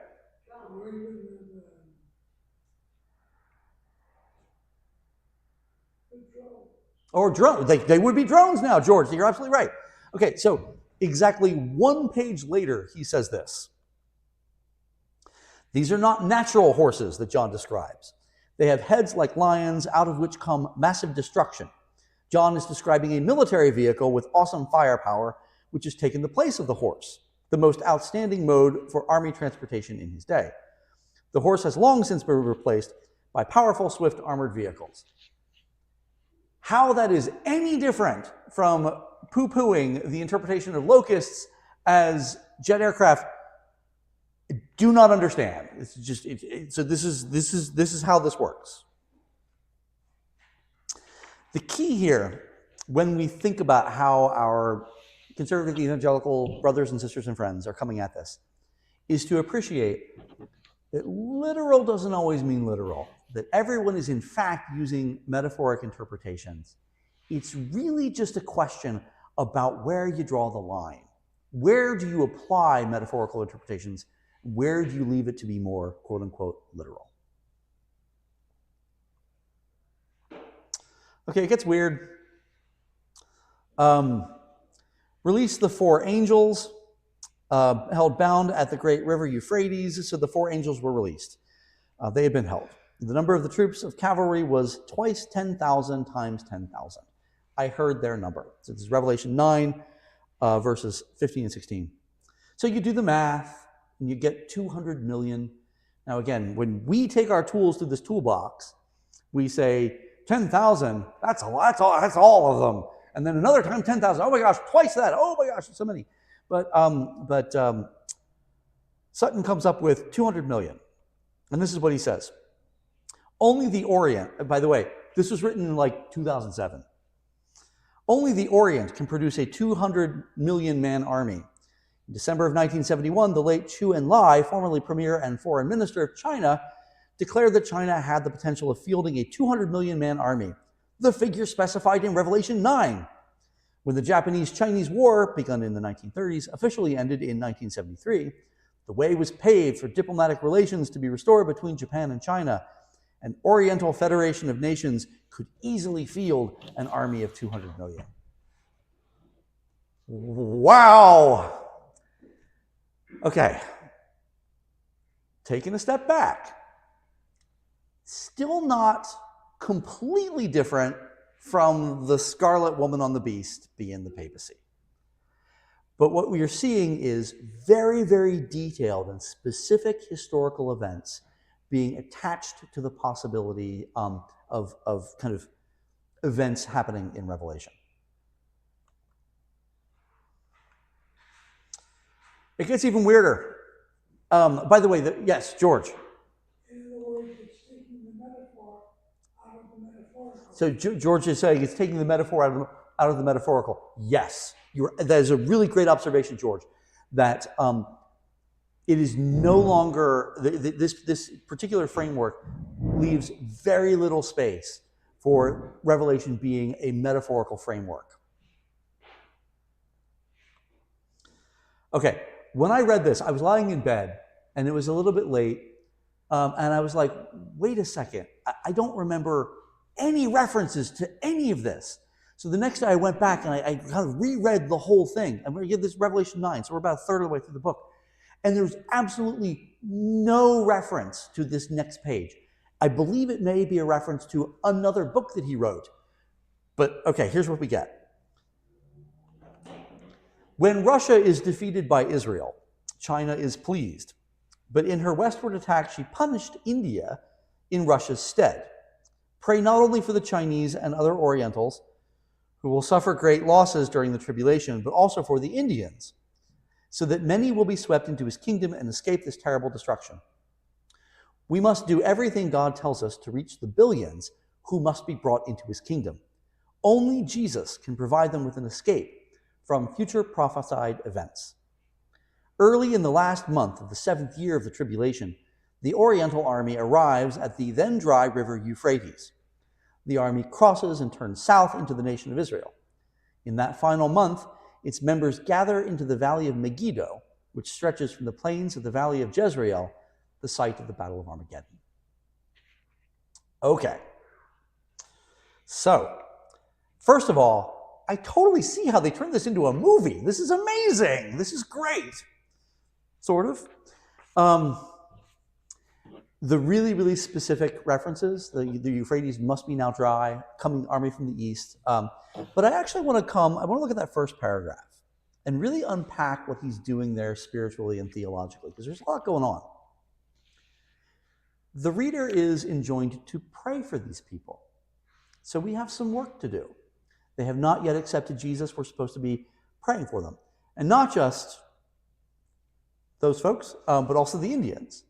Speaker 1: Or drones. They would be drones now, George. You're absolutely right. Okay, so exactly 1 page later, he says this. These are not natural horses that John describes. They have heads like lions, out of which come massive destruction. John is describing a military vehicle with awesome firepower, which has taken the place of the horse, the most outstanding mode for army transportation in his day. The horse has long since been replaced by powerful, swift armored vehicles. How that is any different from poo-pooing the interpretation of locusts as jet aircraft, do not understand. It's just so this is how this works. The key here, when we think about how our conservative evangelical brothers and sisters and friends are coming at this, is to appreciate that literal doesn't always mean literal, that everyone is in fact using metaphoric interpretations. It's really just a question about where you draw the line. Where do you apply metaphorical interpretations? Where do you leave it to be more, quote unquote, literal? Okay, it gets weird. Release the 4 angels held bound at the great river Euphrates. So the 4 angels were released. They had been held. The number of the troops of cavalry was twice 10,000 times 10,000. I heard their number. So this is Revelation 9, verses 15 and 16. So you do the math, and you get 200 million. Now again, when we take our tools to this toolbox, we say 10,000, that's a lot, that's all of them. And then another time 10,000, oh my gosh, twice that, oh my gosh, so many. But Sutton comes up with 200 million. And this is what he says. Only the Orient, by the way, this was written in like 2007. Only the Orient can produce a 200 million man army. In December of 1971, the late Chu Enlai, formerly Premier and Foreign Minister of China, declared that China had the potential of fielding a 200 million man army, the figure specified in Revelation 9. When the Japanese-Chinese War, begun in the 1930s, officially ended in 1973, the way was paved for diplomatic relations to be restored between Japan and China. An Oriental Federation of Nations could easily field an army of 200 million. Wow! Okay. Taking a step back. Still not completely different from the scarlet woman on the beast being the papacy. But what we are seeing is very, very detailed and specific historical events being attached to the possibility of kind of events happening in Revelation. It gets even weirder. By the way, yes, George.
Speaker 3: In other words, it's taking the metaphor out of the metaphorical.
Speaker 1: So George is saying it's taking the metaphor out of the metaphorical. Yes, that is a really great observation, George, that it is no longer, this particular framework leaves very little space for Revelation being a metaphorical framework. Okay, when I read this, I was lying in bed, and it was a little bit late, and I was like, wait a second, I don't remember any references to any of this. So the next day I went back and I kind of reread the whole thing. I'm going to give this Revelation 9, so we're about a third of the way through the book. And there's absolutely no reference to this next page. I believe it may be a reference to another book that he wrote. But okay, here's what we get. When Russia is defeated by Israel, China is pleased. But in her westward attack, she punished India in Russia's stead. Pray not only for the Chinese and other Orientals, who will suffer great losses during the tribulation, but also for the Indians, so that many will be swept into his kingdom and escape this terrible destruction. We must do everything God tells us to reach the billions who must be brought into his kingdom. Only Jesus can provide them with an escape from future prophesied events. Early in the last month of the 7th year of the tribulation, the Oriental army arrives at the then dry river Euphrates. The army crosses and turns south into the nation of Israel. In that final month, its members gather into the valley of Megiddo, which stretches from the plains of the valley of Jezreel, the site of the Battle of Armageddon. Okay. So, first of all, I totally see how they turned this into a movie. This is amazing. This is great. Sort of. The really, really specific references, the Euphrates must be now dry, coming army from the east. But I actually want to look at that first paragraph and really unpack what he's doing there spiritually and theologically, because there's a lot going on. The reader is enjoined to pray for these people. So we have some work to do. They have not yet accepted Jesus. We're supposed to be praying for them. And not just those folks, but also the Indians,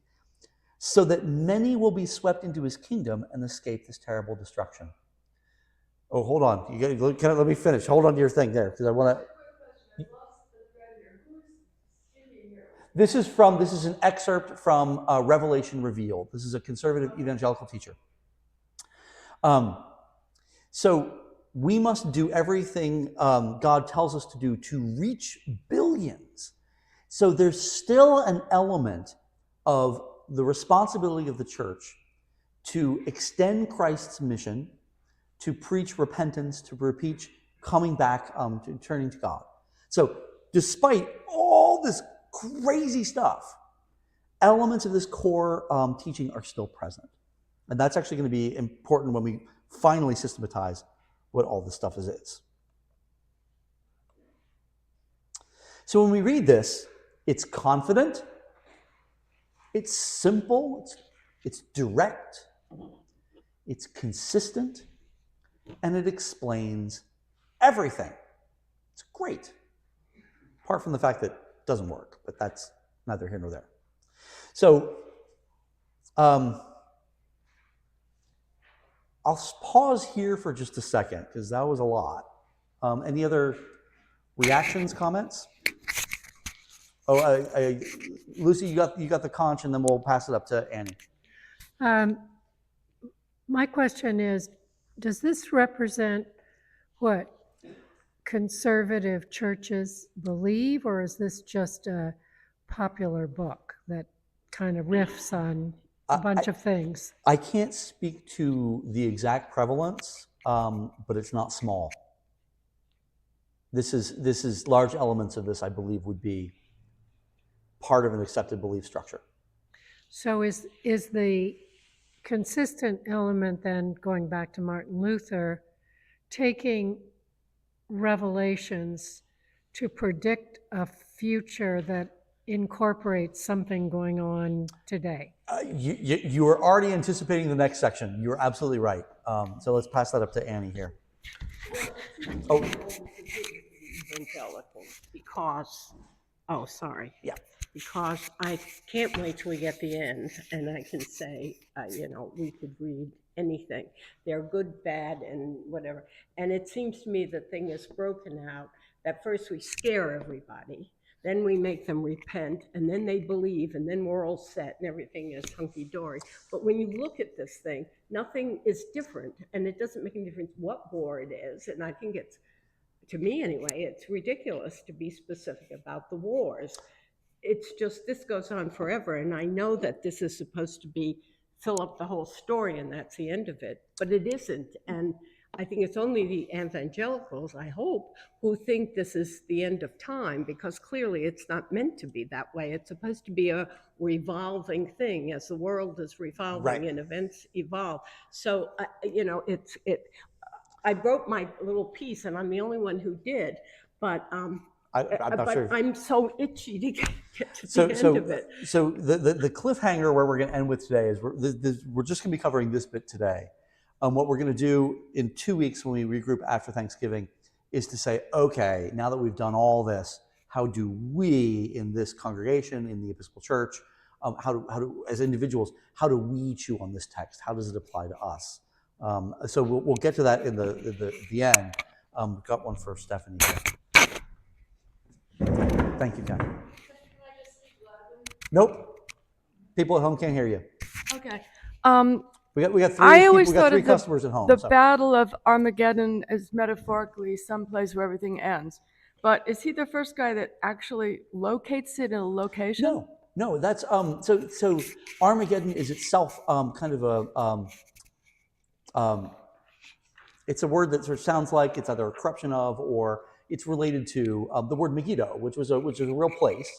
Speaker 1: so that many will be swept into his kingdom and escape this terrible destruction. Oh, hold on. Let me finish. Hold on to your thing there, because I want to. This is an excerpt from Revelation Revealed. This is a conservative evangelical teacher. So we must do everything God tells us to do to reach billions. So there's still an element of the responsibility of the church to extend Christ's mission, to preach repentance, to preach coming back, to turning to God. So despite all this crazy stuff, elements of this core teaching are still present. And that's actually going to be important when we finally systematize what all this stuff is. So when we read this, it's confident, it's simple, it's direct, it's consistent, and it explains everything. It's great. Apart from the fact that it doesn't work, but that's neither here nor there. So I'll pause here for just a second, because that was a lot. Any other reactions, comments? Oh, Lucy, you got the conch, and then we'll pass it up to Annie.
Speaker 2: My question is, does this represent what conservative churches believe, or is this just a popular book that kind of riffs on a bunch of things?
Speaker 1: I can't speak to the exact prevalence, but it's not small. This is large elements of this, I believe, would be part of an accepted belief structure.
Speaker 2: So is the consistent element then, going back to Martin Luther, taking revelations to predict a future that incorporates something going on today?
Speaker 1: You are already anticipating the next section. You're absolutely right. So let's pass that up to Annie here. Oh,
Speaker 4: evangelical, because,
Speaker 1: yeah.
Speaker 4: because I can't wait till we get the end and I can say, we could read anything. They're good, bad, and whatever. And it seems to me the thing is broken out that first we scare everybody, then we make them repent, and then they believe, and then we're all set and everything is hunky-dory. But when you look at this thing, nothing is different, and it doesn't make any difference what war it is. And I think it's, to me anyway, it's ridiculous to be specific about the wars. It's just, this goes on forever, and I know that this is supposed to be fill up the whole story and that's the end of it, but it isn't. And I think it's only the evangelicals, I hope, who think this is the end of time, because clearly it's not meant to be that way. It's supposed to be a revolving thing as the world is revolving, right, and events evolve. So, I wrote my little piece, and I'm the only one who did, but I'm so itchy to get to the end of it.
Speaker 1: So the cliffhanger where we're going to end with today is we're just going to be covering this bit today. What we're going to do in 2 weeks when we regroup after Thanksgiving is to say, okay, now that we've done all this, how do we in this congregation, in the Episcopal Church, how do as individuals, how do we chew on this text? How does it apply to us? So we'll get to that in the end. We've got one for Stephanie here. Thank you, Ken.
Speaker 5: Can I just speak loudly?
Speaker 1: Nope. People at home can't hear you.
Speaker 5: Okay.
Speaker 1: We got
Speaker 5: I always
Speaker 1: we got
Speaker 5: thought
Speaker 1: three
Speaker 5: of
Speaker 1: customers at home.
Speaker 5: the
Speaker 1: so.
Speaker 5: Battle of Armageddon as metaphorically someplace where everything ends. But is he the first guy that actually locates it in a location?
Speaker 1: No. That's so Armageddon is itself kind of a it's a word that sort of sounds like it's either a corruption of or it's related to the word Megiddo, which was a real place.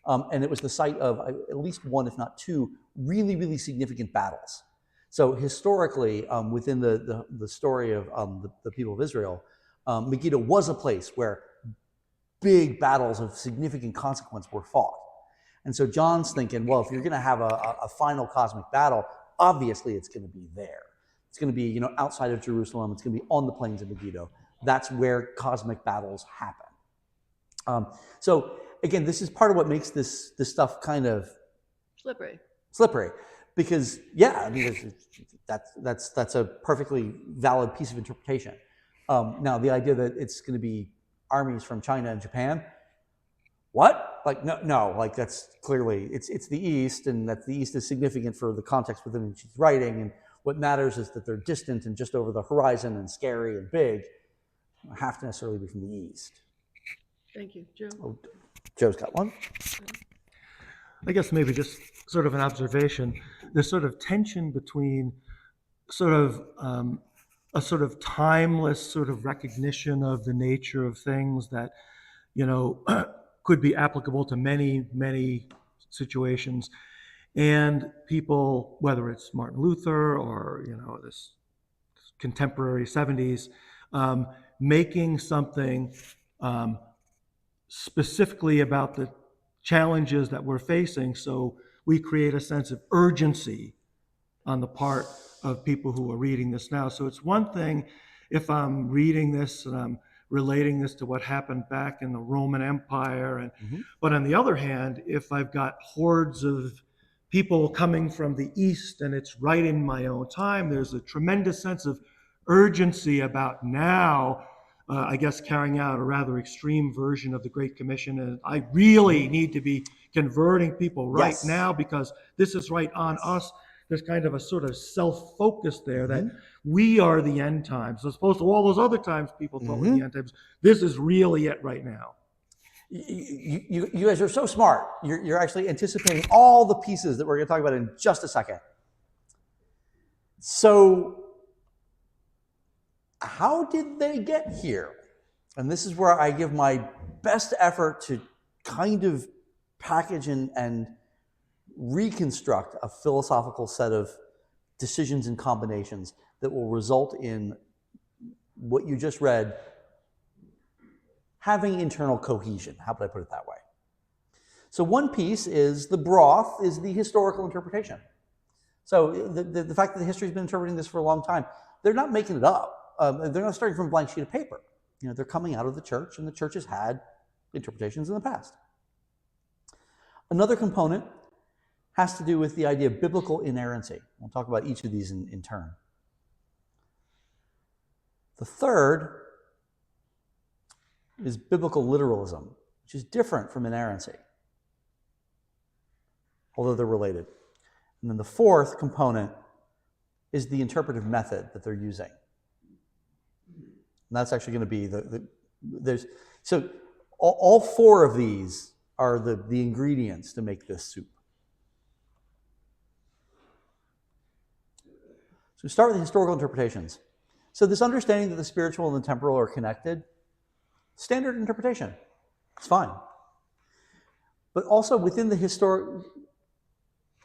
Speaker 1: And it was the site of at least one, if not two, really, really significant battles. So historically, within the story of the people of Israel, Megiddo was a place where big battles of significant consequence were fought. And so John's thinking, well, if you're going to have a final cosmic battle, obviously it's going to be there. It's going to be, outside of Jerusalem. It's going to be on the plains of Megiddo. That's where cosmic battles happen. So again, this is part of what makes this stuff kind of slippery, because that's a perfectly valid piece of interpretation. Now, the idea that it's going to be armies from China and Japan, what? Like, no, like that's clearly, it's the East, and that the East is significant for the context within which he's writing, and what matters is that they're distant and just over the horizon and scary and big. Don't have to necessarily be from the East.
Speaker 5: Thank you, Joe.
Speaker 1: Oh, Joe's got one.
Speaker 6: I guess maybe just sort of an observation, this sort of tension between sort of a sort of timeless sort of recognition of the nature of things that, could be applicable to many, many situations. And people, whether it's Martin Luther or, this contemporary 70s, making something specifically about the challenges that we're facing. So we create a sense of urgency on the part of people who are reading this now. So it's one thing if I'm reading this and I'm relating this to what happened back in the Roman Empire, but on the other hand, if I've got hordes of people coming from the East and it's right in my own time, there's a tremendous sense of urgency about now, I guess, carrying out a rather extreme version of the Great Commission. And I really need to be converting people right now, because this is right on us. There's kind of a sort of self-focus there that we are the end times, as opposed to all those other times people thought were the end times. This is really it right now.
Speaker 1: You guys are so smart. You're actually anticipating all the pieces that we're going to talk about in just a second. So, how did they get here? And this is where I give my best effort to kind of package and reconstruct a philosophical set of decisions and combinations that will result in what you just read having internal cohesion. How would I put it that way? So one piece is the broth is the historical interpretation. So the fact that the history's been interpreting this for a long time, they're not making it up. They're not starting from a blank sheet of paper. They're coming out of the church, and the church has had interpretations in the past. Another component has to do with the idea of biblical inerrancy. We'll talk about each of these in turn. The third is biblical literalism, which is different from inerrancy, although they're related. And then the fourth component is the interpretive method that they're using. And that's actually going to be so all four of these are the ingredients to make this soup. So we start with the historical interpretations. So this understanding that the spiritual and the temporal are connected, standard interpretation, it's fine. But also within the historic,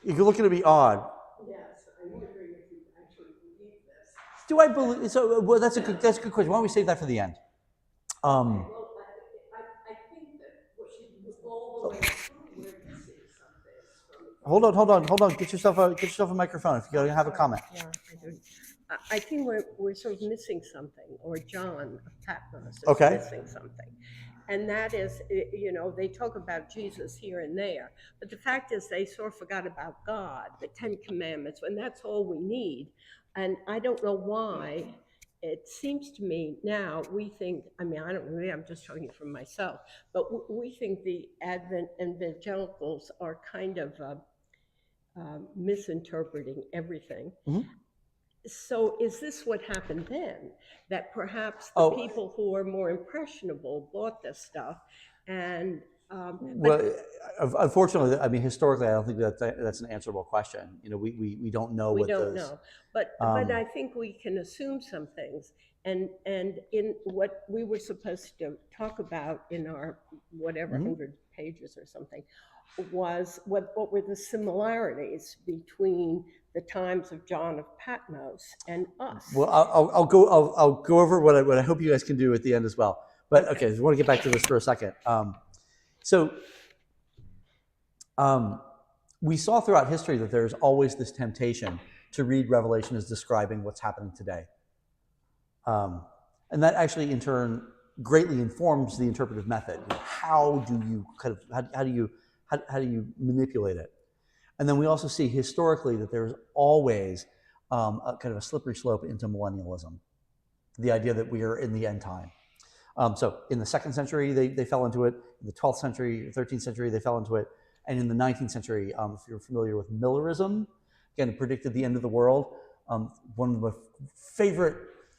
Speaker 1: you're looking at me odd.
Speaker 4: Yes, I'm wondering if you actually believe this.
Speaker 1: Do I believe? So well, that's a good question. Why don't we save that for the end?
Speaker 4: Well, I think that what she was all the way through, we're missing something.
Speaker 1: Hold on. Get yourself a microphone if you're going to have a comment.
Speaker 4: Yeah, I do. I think we're sort of missing something, or John Patmos is missing something. And that is, they talk about Jesus here and there, but the fact is they sort of forgot about God, the 10 Commandments, and that's all we need. And I don't know why. It seems to me now we think, I don't know, I'm just talking from myself, but we think the evangelicals are kind of misinterpreting everything. So is this what happened then? That perhaps the people who are more impressionable bought this stuff, and
Speaker 1: well, unfortunately, historically, I don't think that's an answerable question. We don't know. We don't know,
Speaker 4: but I think we can assume some things. And in what we were supposed to talk about in our whatever 100 pages or something, what were the similarities between the times of John of Patmos and us?
Speaker 1: Well, I'll go over what I hope you guys can do at the end as well. But okay, I want to get back to this for a second. So we saw throughout history that there's always this temptation to read Revelation as describing what's happening today. And that actually, in turn, greatly informs the interpretive method. How do you manipulate it? And then we also see historically that there's always a kind of a slippery slope into millennialism, the idea that we are in the end time. So in the 2nd century, they fell into it. In the 12th century, 13th century, they fell into it. And in the 19th century, if you're familiar with Millerism, again, it predicted the end of the world. One of my favorite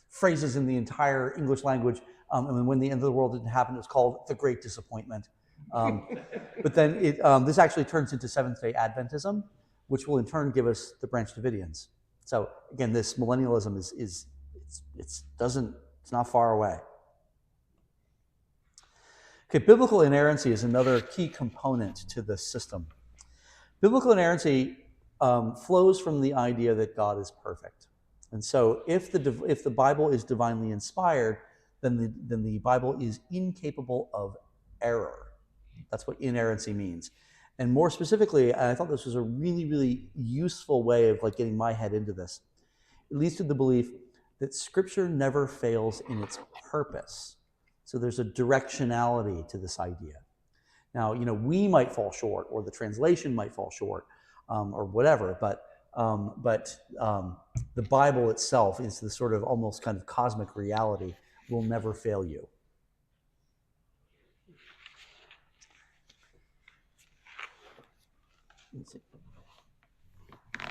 Speaker 1: phrases in the entire English language, and when the end of the world didn't happen, it was called the Great Disappointment. But then this actually turns into Seventh-day Adventism, which will in turn give us the Branch Davidians. So again, this millennialism it's not far away. Okay, biblical inerrancy is another key component to this system. Biblical inerrancy flows from the idea that God is perfect. And so if the Bible is divinely inspired, then the Bible is incapable of error. That's what inerrancy means. And more specifically, I thought this was a really, really useful way of getting my head into this. It leads to the belief that Scripture never fails in its purpose. So there's a directionality to this idea. Now, we might fall short, or the translation might fall short, or whatever, but the Bible itself is the sort of almost kind of cosmic reality, will never fail you. Let's see.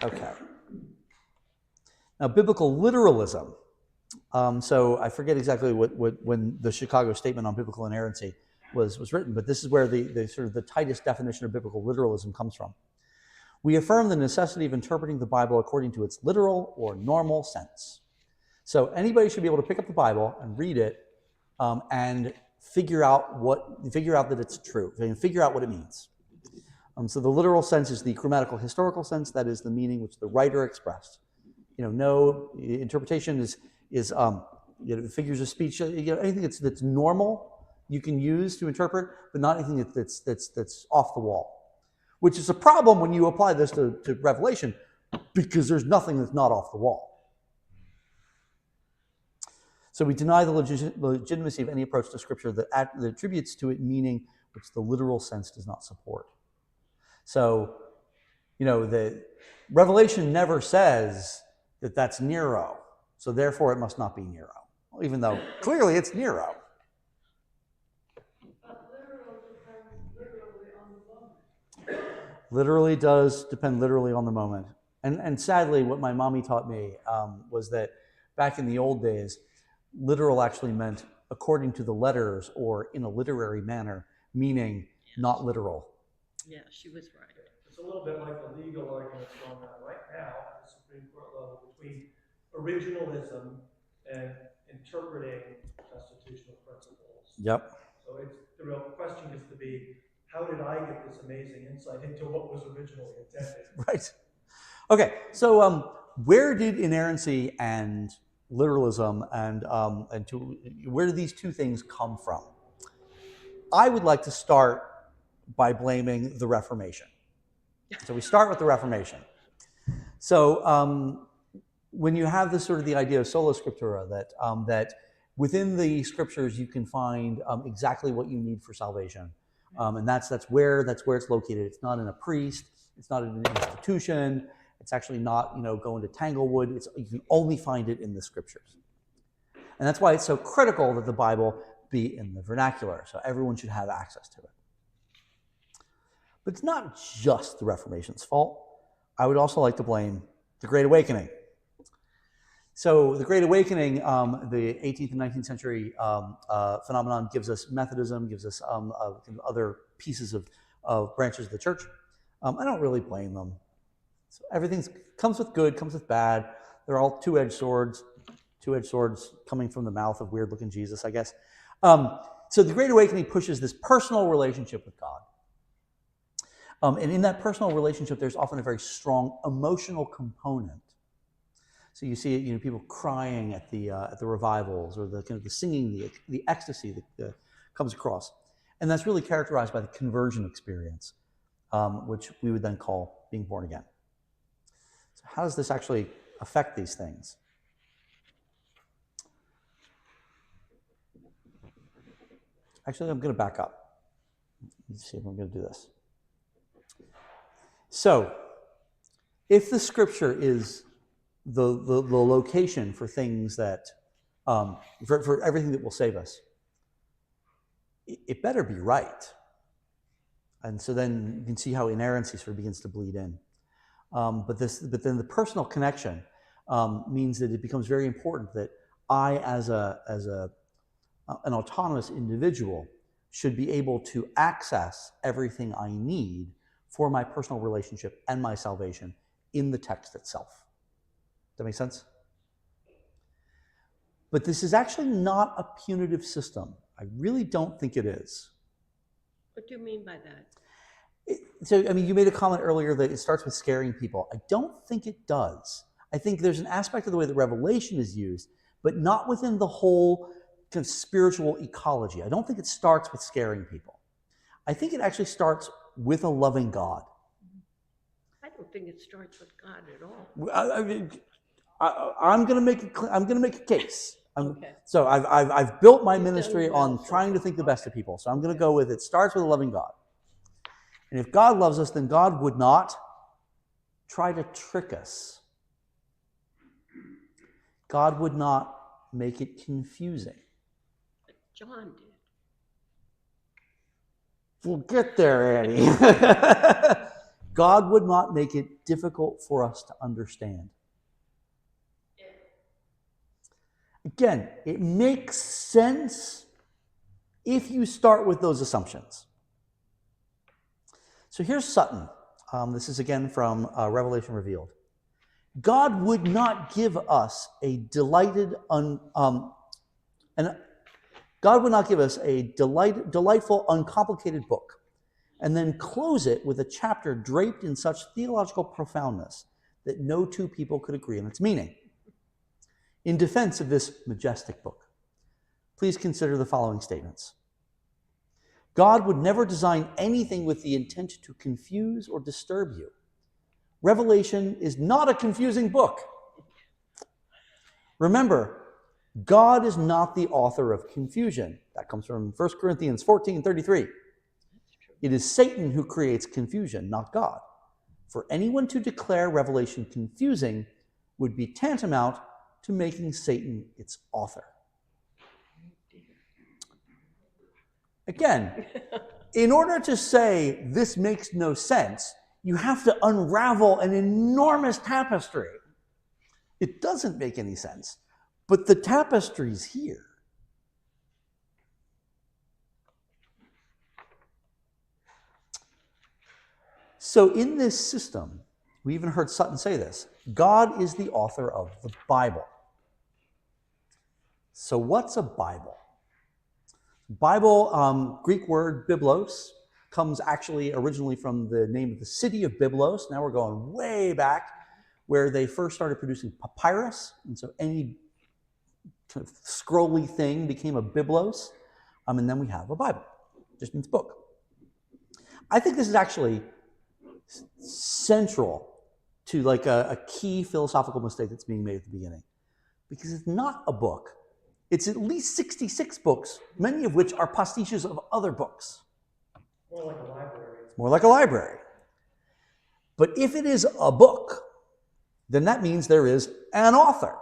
Speaker 1: Okay. Now, biblical literalism. So I forget exactly when the Chicago Statement on Biblical Inerrancy was written, but this is where the sort of the tightest definition of biblical literalism comes from. We affirm the necessity of interpreting the Bible according to its literal or normal sense. So anybody should be able to pick up the Bible and read it and figure out that it's true, and figure out what it means. So the literal sense is the grammatical historical sense, that is the meaning which the writer expressed. No interpretation is figures of speech. Anything that's normal you can use to interpret, but not anything that's off the wall. Which is a problem when you apply this to Revelation, because there's nothing that's not off the wall. So we deny the legitimacy of any approach to Scripture that attributes to it meaning which the literal sense does not support. So, the Revelation never says that that's Nero, so therefore it must not be Nero, even though clearly it's Nero. Literally does depend literally on the moment. And sadly, what my mommy taught me was that back in the old days, literal actually meant according to the letters or in a literary manner, meaning not literal.
Speaker 4: Yeah, she was right.
Speaker 6: It's a little bit like the legal arguments going on right now at the Supreme Court level between originalism and interpreting constitutional principles.
Speaker 1: Yep.
Speaker 6: So the real question is to be, how did I get this amazing insight into what was originally intended?
Speaker 1: Right. Okay, so where did inerrancy and literalism where do these two things come from? I would like to start by blaming the Reformation. So we start with the Reformation. So when you have this sort of the idea of sola scriptura, that within the scriptures you can find exactly what you need for salvation, and that's where it's located. It's not in a priest. It's not in an institution. It's actually not going to Tanglewood. You can only find it in the scriptures, and that's why it's so critical that the Bible be in the vernacular, so everyone should have access to it. But it's not just the Reformation's fault. I would also like to blame the Great Awakening. So the Great Awakening, the 18th and 19th century phenomenon, gives us Methodism, gives us other pieces of branches of the church. I don't really blame them. So everything comes with good, comes with bad. They're all two-edged swords coming from the mouth of weird-looking Jesus, I guess. So the Great Awakening pushes this personal relationship with God. And in that personal relationship, there's often a very strong emotional component. So you see, people crying at the revivals, or the kind of the singing, the ecstasy that comes across, and that's really characterized by the conversion experience, which we would then call being born again. So how does this actually affect these things? Actually, I'm going to back up. Let's see if I'm going to do this. So, if the scripture is the location for things that, for everything that will save us, it better be right. And so then you can see how inerrancy sort of begins to bleed in. But then the personal connection means that it becomes very important that I, as an autonomous individual, should be able to access everything I need for my personal relationship and my salvation in the text itself. Does that make sense? But this is actually not a punitive system. I really don't think it is.
Speaker 4: What do you mean by that?
Speaker 1: You made a comment earlier that it starts with scaring people. I don't think it does. I think there's an aspect of the way that Revelation is used, but not within the whole kind of spiritual ecology. I don't think it starts with scaring people. I think it actually starts with a loving God.
Speaker 4: I don't think it starts with God at all.
Speaker 1: I'm going to make a case.
Speaker 4: Okay.
Speaker 1: So I've built my
Speaker 4: You've
Speaker 1: ministry
Speaker 4: done well
Speaker 1: on
Speaker 4: so
Speaker 1: trying to
Speaker 4: far.
Speaker 1: think the best of people. So I'm going to go with it starts with a loving God. And if God loves us, then God would not try to trick us. God would not make it confusing.
Speaker 4: But John did.
Speaker 1: We'll get there, Annie. God would not make it difficult for us to understand. Again, it makes sense if you start with those assumptions. So here's Sutton. This is again from Revelation Revealed. God would not give us a delightful, uncomplicated book, and then close it with a chapter draped in such theological profoundness that no two people could agree on its meaning. In defense of this majestic book, please consider the following statements. God would never design anything with the intent to confuse or disturb you. Revelation is not a confusing book. Remember, God is not the author of confusion. That comes from 1 Corinthians 14:33. It is Satan who creates confusion, not God. For anyone to declare Revelation confusing would be tantamount to making Satan its author. Again, in order to say this makes no sense, you have to unravel an enormous tapestry. It doesn't make any sense, but the tapestry's here. So in this system, we even heard Sutton say this, God is the author of the Bible. So what's a Bible? Bible, Greek word biblos, comes actually originally from the name of the city of Byblos. Now we're going way back, where they first started producing papyrus, and so any kind of scrolly thing became a biblos, and then we have a Bible, just means book. I think this is actually central to like a key philosophical mistake that's being made at the beginning, because it's not a book. It's at least 66 books, many of which are pastiches of other books.
Speaker 6: More like a library.
Speaker 1: It's more like a library. But if it is a book, then that means there is an author.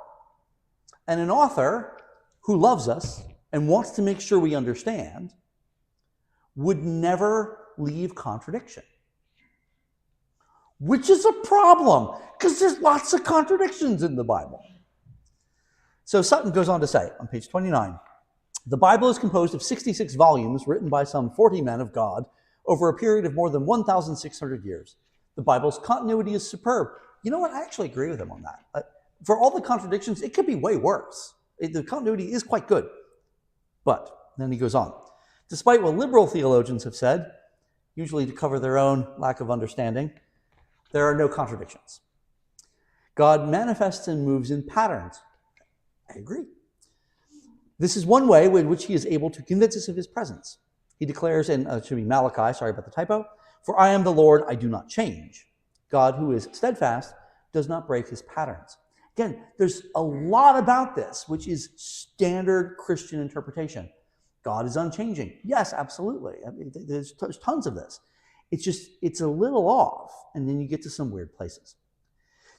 Speaker 1: And an author who loves us and wants to make sure we understand would never leave contradiction. Which is a problem, because there's lots of contradictions in the Bible. So Sutton goes on to say, on page 29, the Bible is composed of 66 volumes written by some 40 men of God over a period of more than 1,600 years. The Bible's continuity is superb. You know what? I actually agree with him on that. For all the contradictions, it could be way worse. The continuity is quite good. But then he goes on. Despite what liberal theologians have said, usually to cover their own lack of understanding, there are no contradictions. God manifests and moves in patterns. I agree. This is one way in which he is able to convince us of his presence. He declares in, it should be Malachi, sorry about the typo, "For I am the Lord, I do not change." God, who is steadfast, does not break his patterns. Again, there's a lot about this, which is standard Christian interpretation. God is unchanging. Yes, absolutely. I mean, there's tons of this. It's a little off, and then you get to some weird places.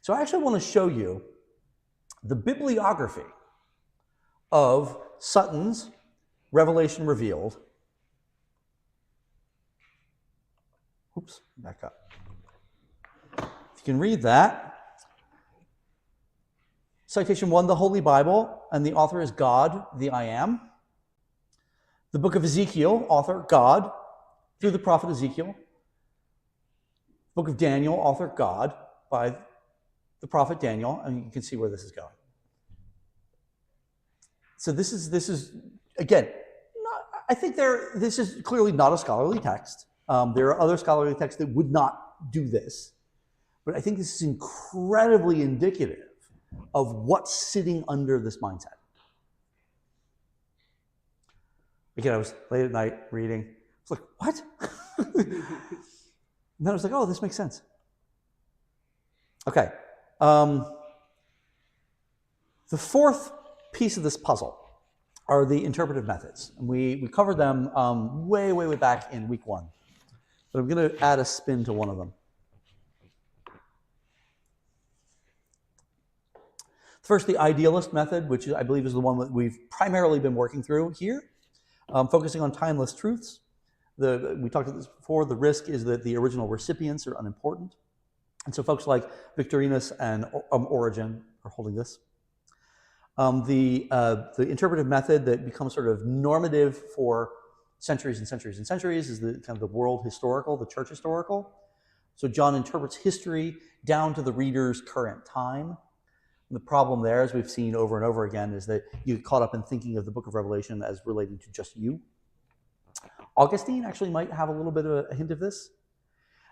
Speaker 1: So I actually want to show you the bibliography of Sutton's Revelation Revealed. Oops, back up. If you can read that. Citation 1, the Holy Bible, and the author is God, the I Am. The book of Ezekiel, author God, through the prophet Ezekiel. Book of Daniel, author God, by the prophet Daniel, and you can see where this is going. So this is again, I think this is clearly not a scholarly text. There are other scholarly texts that would not do this, but I think this is incredibly indicative of what's sitting under this mindset. Again, I was late at night reading. I was like, what? And then I was like, oh, this makes sense. Okay. The fourth piece of this puzzle are the interpretive methods. And we covered them way back in week 1. But I'm going to add a spin to one of them. First, the idealist method, which I believe is the one that we've primarily been working through here, focusing on timeless truths. We talked about this before. The risk is that the original recipients are unimportant. And so folks like Victorinus and Origen are holding this. The interpretive method that becomes sort of normative for centuries and centuries and centuries is the kind of the world historical, the church historical. So John interprets history down to the reader's current time. And the problem there, as we've seen over and over again, is that you get caught up in thinking of the book of Revelation as relating to just you. Augustine actually might have a little bit of a hint of this.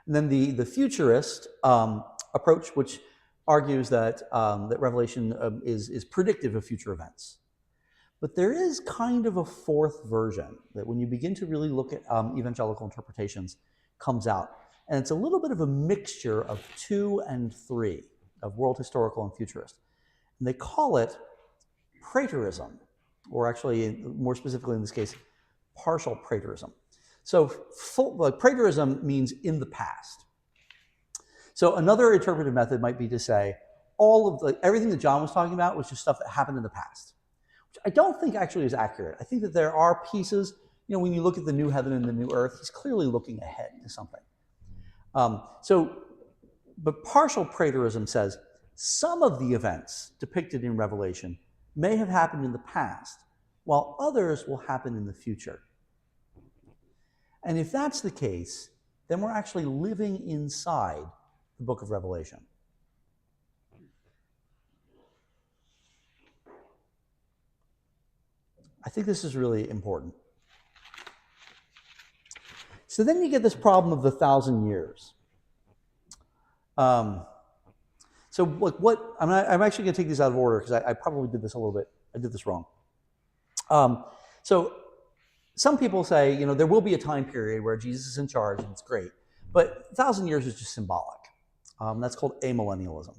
Speaker 1: And then the futurist approach, which argues that Revelation is predictive of future events. But there is kind of a fourth version that when you begin to really look at evangelical interpretations comes out. And it's a little bit of a mixture of 2 and 3, of world historical and futurist. And they call it preterism, or actually, more specifically in this case, partial preterism. So preterism means in the past. So another interpretive method might be to say everything that John was talking about was just stuff that happened in the past, which I don't think actually is accurate. I think that there are pieces, when you look at the new heaven and the new earth, he's clearly looking ahead to something. But partial preterism says some of the events depicted in Revelation may have happened in the past, while others will happen in the future. And if that's the case, then we're actually living inside the book of Revelation. I think this is really important. So then you get this problem of the 1,000 years. So I'm actually going to take these out of order because I probably did this a little bit. I did this wrong. So some people say, there will be a time period where Jesus is in charge and it's great, but 1,000 years is just symbolic. That's called amillennialism.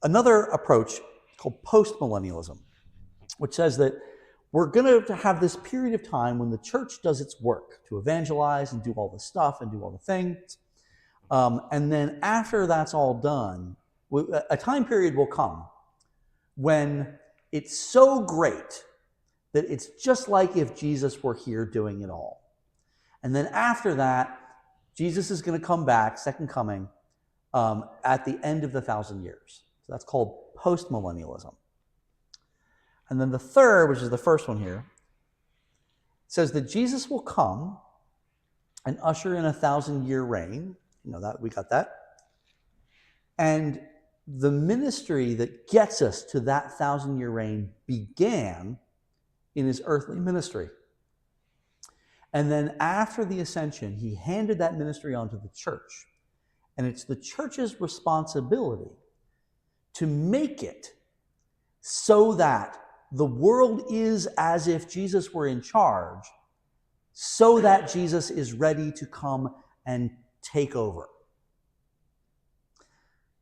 Speaker 1: Another approach called postmillennialism, which says that we're going to have this period of time when the church does its work to evangelize and do all the stuff and do all the things. And then after that's all done, a time period will come when it's so great that it's just like if Jesus were here doing it all. And then after that, Jesus is going to come back, second coming, at the end of the 1,000 years. So that's called postmillennialism. And then the third, which is the first one here, says that Jesus will come and usher in a 1,000-year reign. That we got that. And the ministry that gets us to that 1,000-year reign began in his earthly ministry. And then after the ascension, he handed that ministry on to the church. And it's the church's responsibility to make it so that the world is as if Jesus were in charge, so that Jesus is ready to come and take over.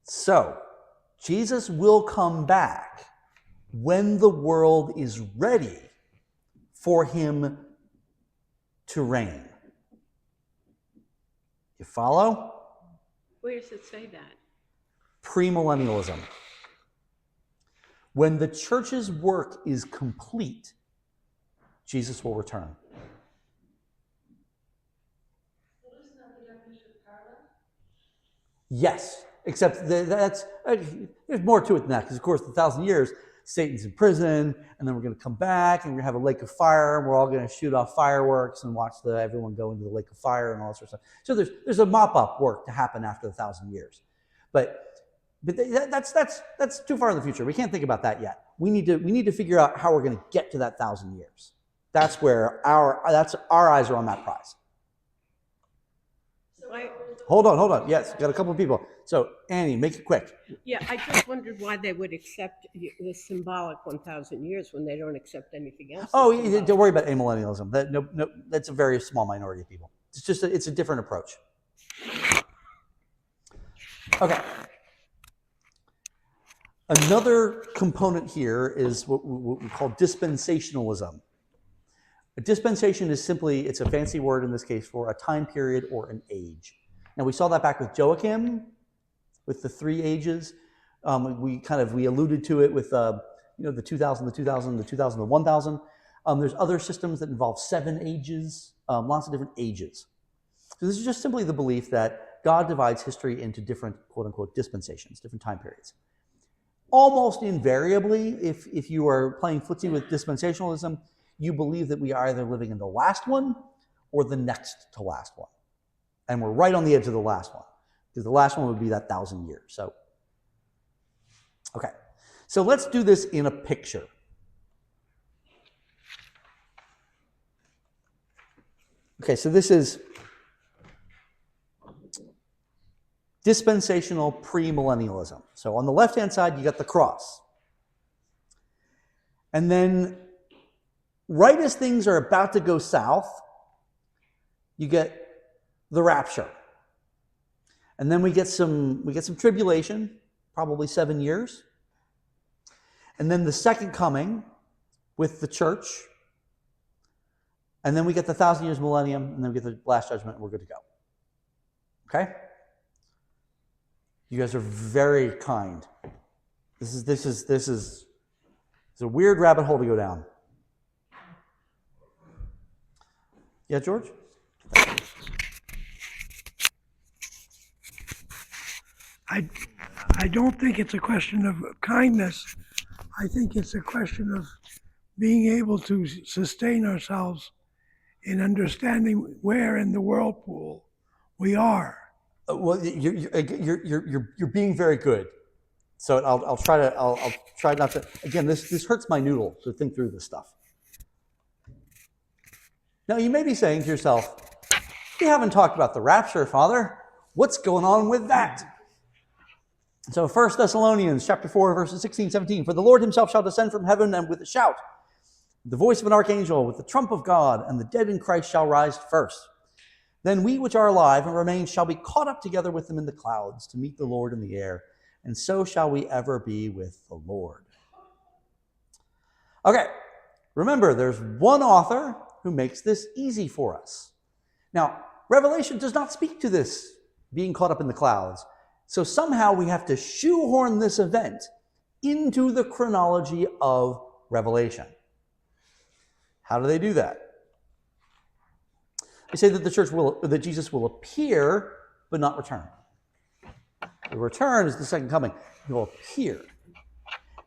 Speaker 1: So, Jesus will come back when the world is ready for him to reign. You follow?
Speaker 4: Where does it say that?
Speaker 1: Premillennialism. When the church's work is complete, Jesus will return. Yes, except there's more to it than that, because of course, the 1,000 years, Satan's in prison, and then we're going to come back, and we're going to have a lake of fire, and we're all going to shoot off fireworks and watch everyone go into the lake of fire and all that sort of stuff. So there's a mop-up work to happen after the 1,000 years. But that's too far in the future. We can't think about that yet. We need to figure out how we're going to get to that 1,000 years. That's where our eyes are on that prize. Hold on. Yes, got a couple of people. So, Annie, make it quick.
Speaker 4: Yeah, I just wondered why they would accept the symbolic 1,000 years when they don't accept anything else.
Speaker 1: Oh, don't worry about amillennialism. That's a very small minority of people. It's just it's a different approach. Okay. Another component here is what we call dispensationalism. A dispensation is simply, it's a fancy word in this case for a time period or an age. Now we saw that back with Joachim, with the 3 ages. We alluded to it with the 2000, the 2000, the 2000, the 1000. There's other systems that involve 7 ages, lots of different ages. So this is just simply the belief that God divides history into different quote unquote dispensations, different time periods. Almost invariably, if you are playing footsie with dispensationalism, you believe that we are either living in the last one or the next to last one. And we're right on the edge of the last one, because the last one would be that 1,000 years. So, okay. So let's do this in a picture. Okay, so this is dispensational premillennialism. So on the left-hand side, you got the cross. And then right as things are about to go south, you get the rapture. And then we get some tribulation, probably 7 years. And then the second coming with the church. And then we get the 1,000 years millennium, and then we get the last judgment, and we're good to go. Okay? You guys are very kind. This is a weird rabbit hole to go down. Yeah, George?
Speaker 3: I don't think it's a question of kindness. I think it's a question of being able to sustain ourselves in understanding where in the whirlpool we are.
Speaker 1: Well, you're being very good. So I'll try not to. Again, this hurts my noodle to think through this stuff. Now you may be saying to yourself, "We haven't talked about the rapture, Father. What's going on with that?" So 1 Thessalonians chapter 4, verses 16, 17. For the Lord himself shall descend from heaven, and with a shout, the voice of an archangel, with the trump of God, and the dead in Christ shall rise first. Then we which are alive and remain shall be caught up together with them in the clouds to meet the Lord in the air, and so shall we ever be with the Lord. Okay, remember, there's one author who makes this easy for us. Now, Revelation does not speak to this being caught up in the clouds. So somehow we have to shoehorn this event into the chronology of Revelation. How do they do that? They say that Jesus will appear, but not return. The return is the second coming. He will appear.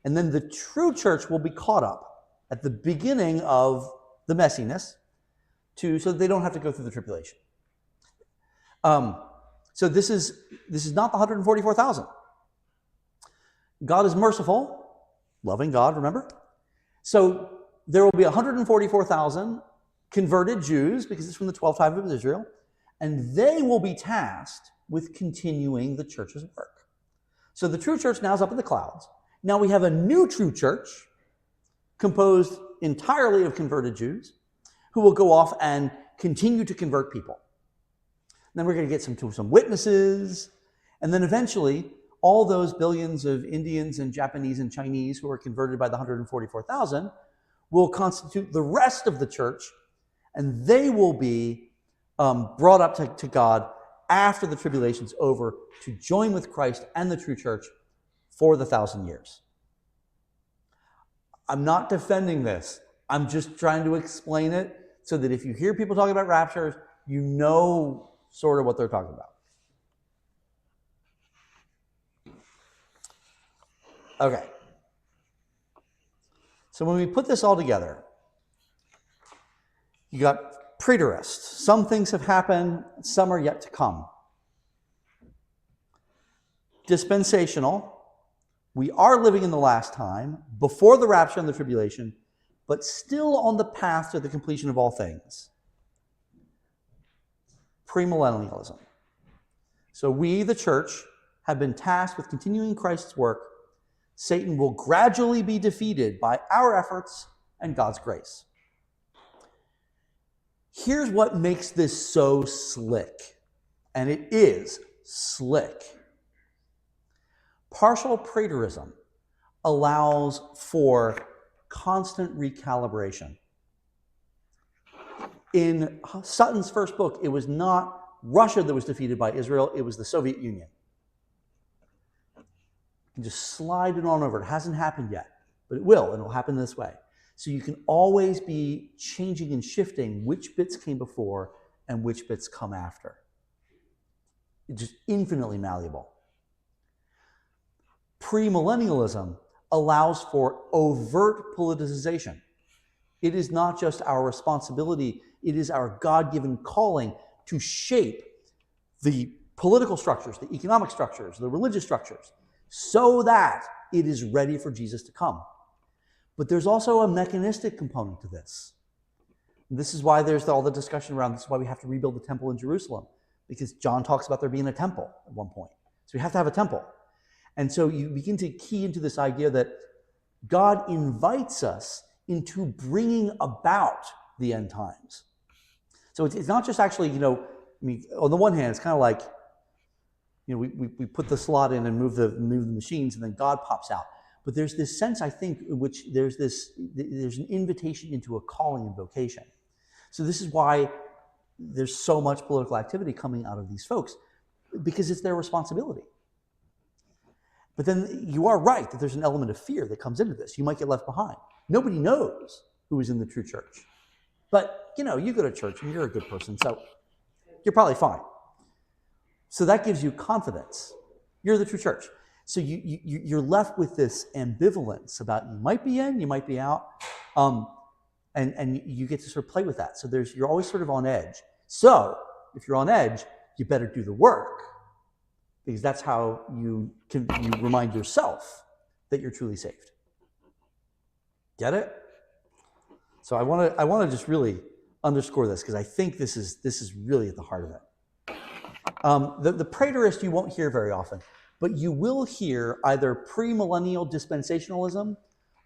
Speaker 1: And then the true church will be caught up at the beginning of the messiness so that they don't have to go through the tribulation. So this is not the 144,000. God is merciful, loving God, remember? So there will be 144,000 converted Jews, because it's from the 12 tribes of Israel, and they will be tasked with continuing the church's work. So the true church now is up in the clouds. Now we have a new true church composed entirely of converted Jews who will go off and continue to convert people. And then we're going to get some witnesses, and then eventually all those billions of Indians and Japanese and Chinese who are converted by the 144,000 will constitute the rest of the church, and they will be brought up to God after the tribulation's over to join with Christ and the true church for the 1,000 years. I'm not defending this. I'm just trying to explain it so that if you hear people talking about raptures, you know sort of what they're talking about. Okay. So when we put this all together, you got preterists. Some things have happened, some are yet to come. Dispensational. We are living in the last time, before the rapture and the tribulation, but still on the path to the completion of all things. Premillennialism. So we, the church, have been tasked with continuing Christ's work. Satan will gradually be defeated by our efforts and God's grace. Here's what makes this so slick, and it is slick. Partial preterism allows for constant recalibration. In Sutton's first book, it was not Russia that was defeated by Israel, it was the Soviet Union. You can just slide it on over. It hasn't happened yet, but it will, and it will happen this way. So you can always be changing and shifting which bits came before and which bits come after. It's just infinitely malleable. Premillennialism allows for overt politicization. It is not just our responsibility, it is our God-given calling to shape the political structures, the economic structures, the religious structures, so that it is ready for Jesus to come. But there's also a mechanistic component to this. This is why there's all the discussion around this is why we have to rebuild the temple in Jerusalem, because John talks about there being a temple at one point. So we have to have a temple. And so you begin to key into this idea that God invites us into bringing about the end times. So it's not just actually, on the one hand, it's kind of like, we put the slot in and move the machines, and then God pops out. But there's this sense, I think, in which there's an invitation into a calling and vocation. So this is why there's so much political activity coming out of these folks, because it's their responsibility. But then you are right that there's an element of fear that comes into this. You might get left behind. Nobody knows who is in the true church. But, you go to church and you're a good person, so you're probably fine. So that gives you confidence. You're the true church. So you're left with this ambivalence about you might be in, you might be out, and you get to sort of play with that. So you're always sort of on edge. So if you're on edge, you better do the work, because that's how you remind yourself that you're truly saved. Get it? So I want to just really underscore this, because I think this is really at the heart of it. The preterist you won't hear very often, but you will hear either premillennial dispensationalism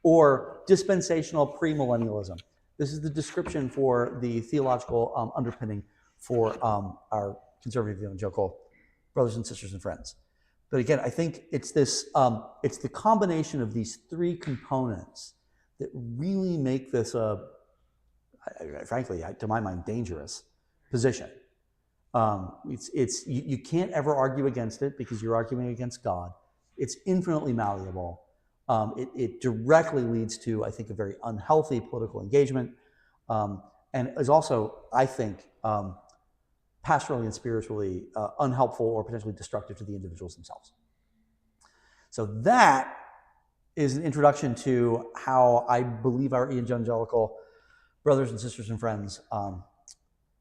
Speaker 1: or dispensational premillennialism. This is the description for the theological underpinning for our conservative evangelical brothers and sisters and friends. But again, I think it's it's the combination of these three components that really make this frankly, to my mind, dangerous position. You can't ever argue against it because you're arguing against God. It's infinitely malleable. It directly leads to, I think, a very unhealthy political engagement, and is also, I think, pastorally and spiritually unhelpful or potentially destructive to the individuals themselves. So that is an introduction to how I believe our evangelical brothers and sisters and friends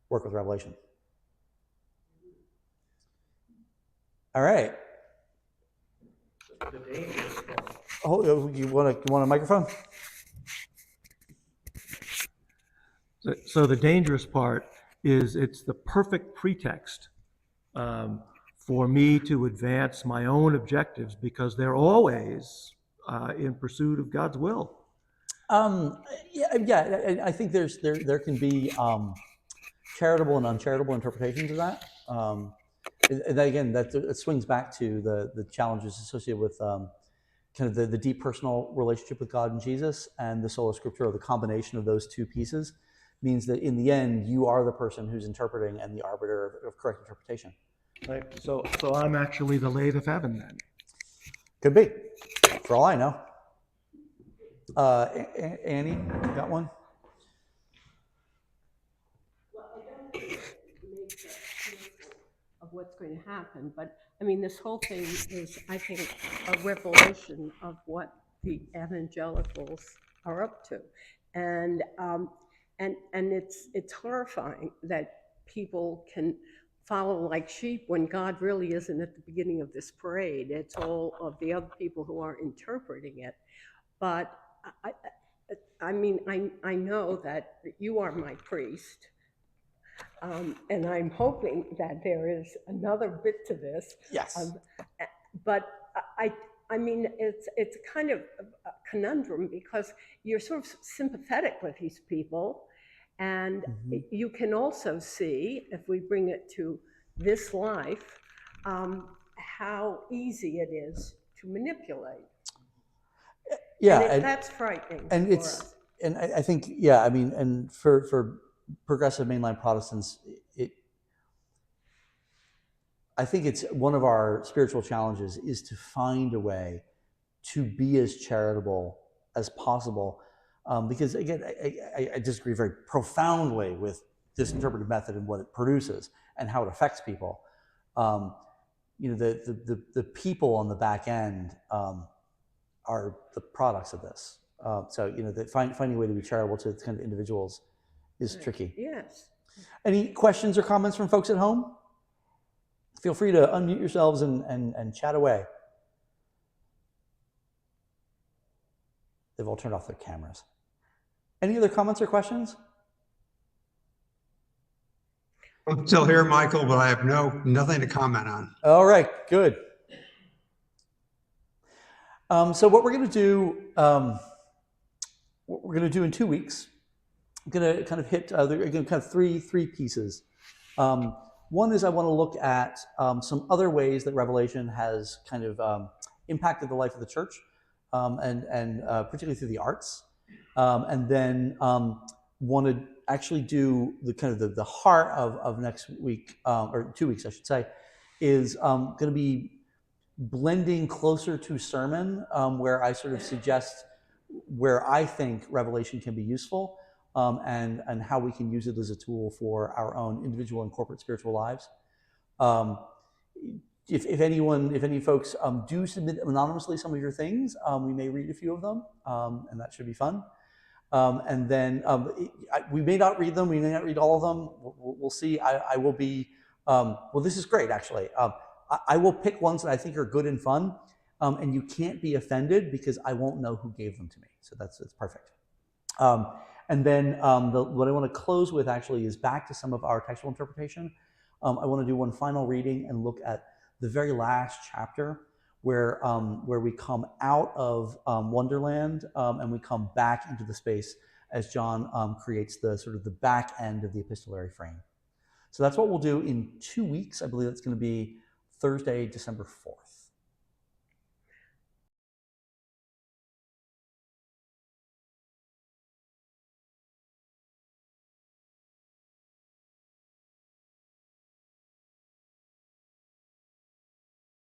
Speaker 1: work with Revelation. All right. Oh, you want a microphone?
Speaker 6: So the dangerous part is it's the perfect pretext for me to advance my own objectives because they're always in pursuit of God's will.
Speaker 1: I think there can be charitable and uncharitable interpretations of that. And again, that swings back to the challenges associated with kind of the deep personal relationship with God and Jesus, and the sola scriptura, the combination of those two pieces means that in the end, you are the person who's interpreting and the arbiter of correct interpretation.
Speaker 6: Right? So I'm actually the late of heaven then.
Speaker 1: Could be, for all I know. Annie, you got one?
Speaker 4: Well, I don't think it makes us fearful of what's going to happen, but I mean, this whole thing is, I think, a revelation of what the evangelicals are up to, and it's horrifying that people can follow like sheep when God really isn't at the beginning of this parade. It's all of the other people who are interpreting it. But I mean, I know that you are my priest, and I'm hoping that there is another bit to this.
Speaker 1: Yes.
Speaker 4: But I mean, it's kind of a conundrum because you're sort of sympathetic with these people, and you can also see, if we bring it to this life, how easy it is to manipulate.
Speaker 1: Yeah,
Speaker 4: and that's frightening
Speaker 1: and
Speaker 4: for
Speaker 1: it's
Speaker 4: us.
Speaker 1: and I think, yeah, I mean, and for progressive mainline Protestants, I think it's one of our spiritual challenges is to find a way to be as charitable as possible, because again, I disagree very profoundly with this interpretive method and what it produces and how it affects people. The people on the back end are the products of this. So finding a way to be charitable to kind of individuals is tricky.
Speaker 4: Yes.
Speaker 1: Any questions or comments from folks at home? Feel free to unmute yourselves and chat away. They've all turned off their cameras. Any other comments or questions?
Speaker 7: I'm still here, Michael, but I have nothing to comment on.
Speaker 1: All right, good. So what we're going to do in 2 weeks, I'm going to kind of hit again kind of three pieces. One is I want to look at some other ways that Revelation has kind of impacted the life of the church, and particularly through the arts, and then want to actually do the kind of the heart of next week, or 2 weeks, I should say, is going to be blending closer to sermon, where I sort of suggest where I think Revelation can be useful, and how we can use it as a tool for our own individual and corporate spiritual lives. If any folks do submit anonymously some of your things, we may read a few of them, and that should be fun. And then we may not read them, we may not read all of them. We'll see. I will be, well, this is great, actually. I will pick ones that I think are good and fun, and you can't be offended because I won't know who gave them to me. So that's perfect. And then what I want to close with actually is back to some of our textual interpretation. I want to do one final reading and look at the very last chapter where we come out of Wonderland, and we come back into the space as John creates the sort of the back end of the epistolary frame. So that's what we'll do in 2 weeks. I believe that's going to be Thursday, December 4th.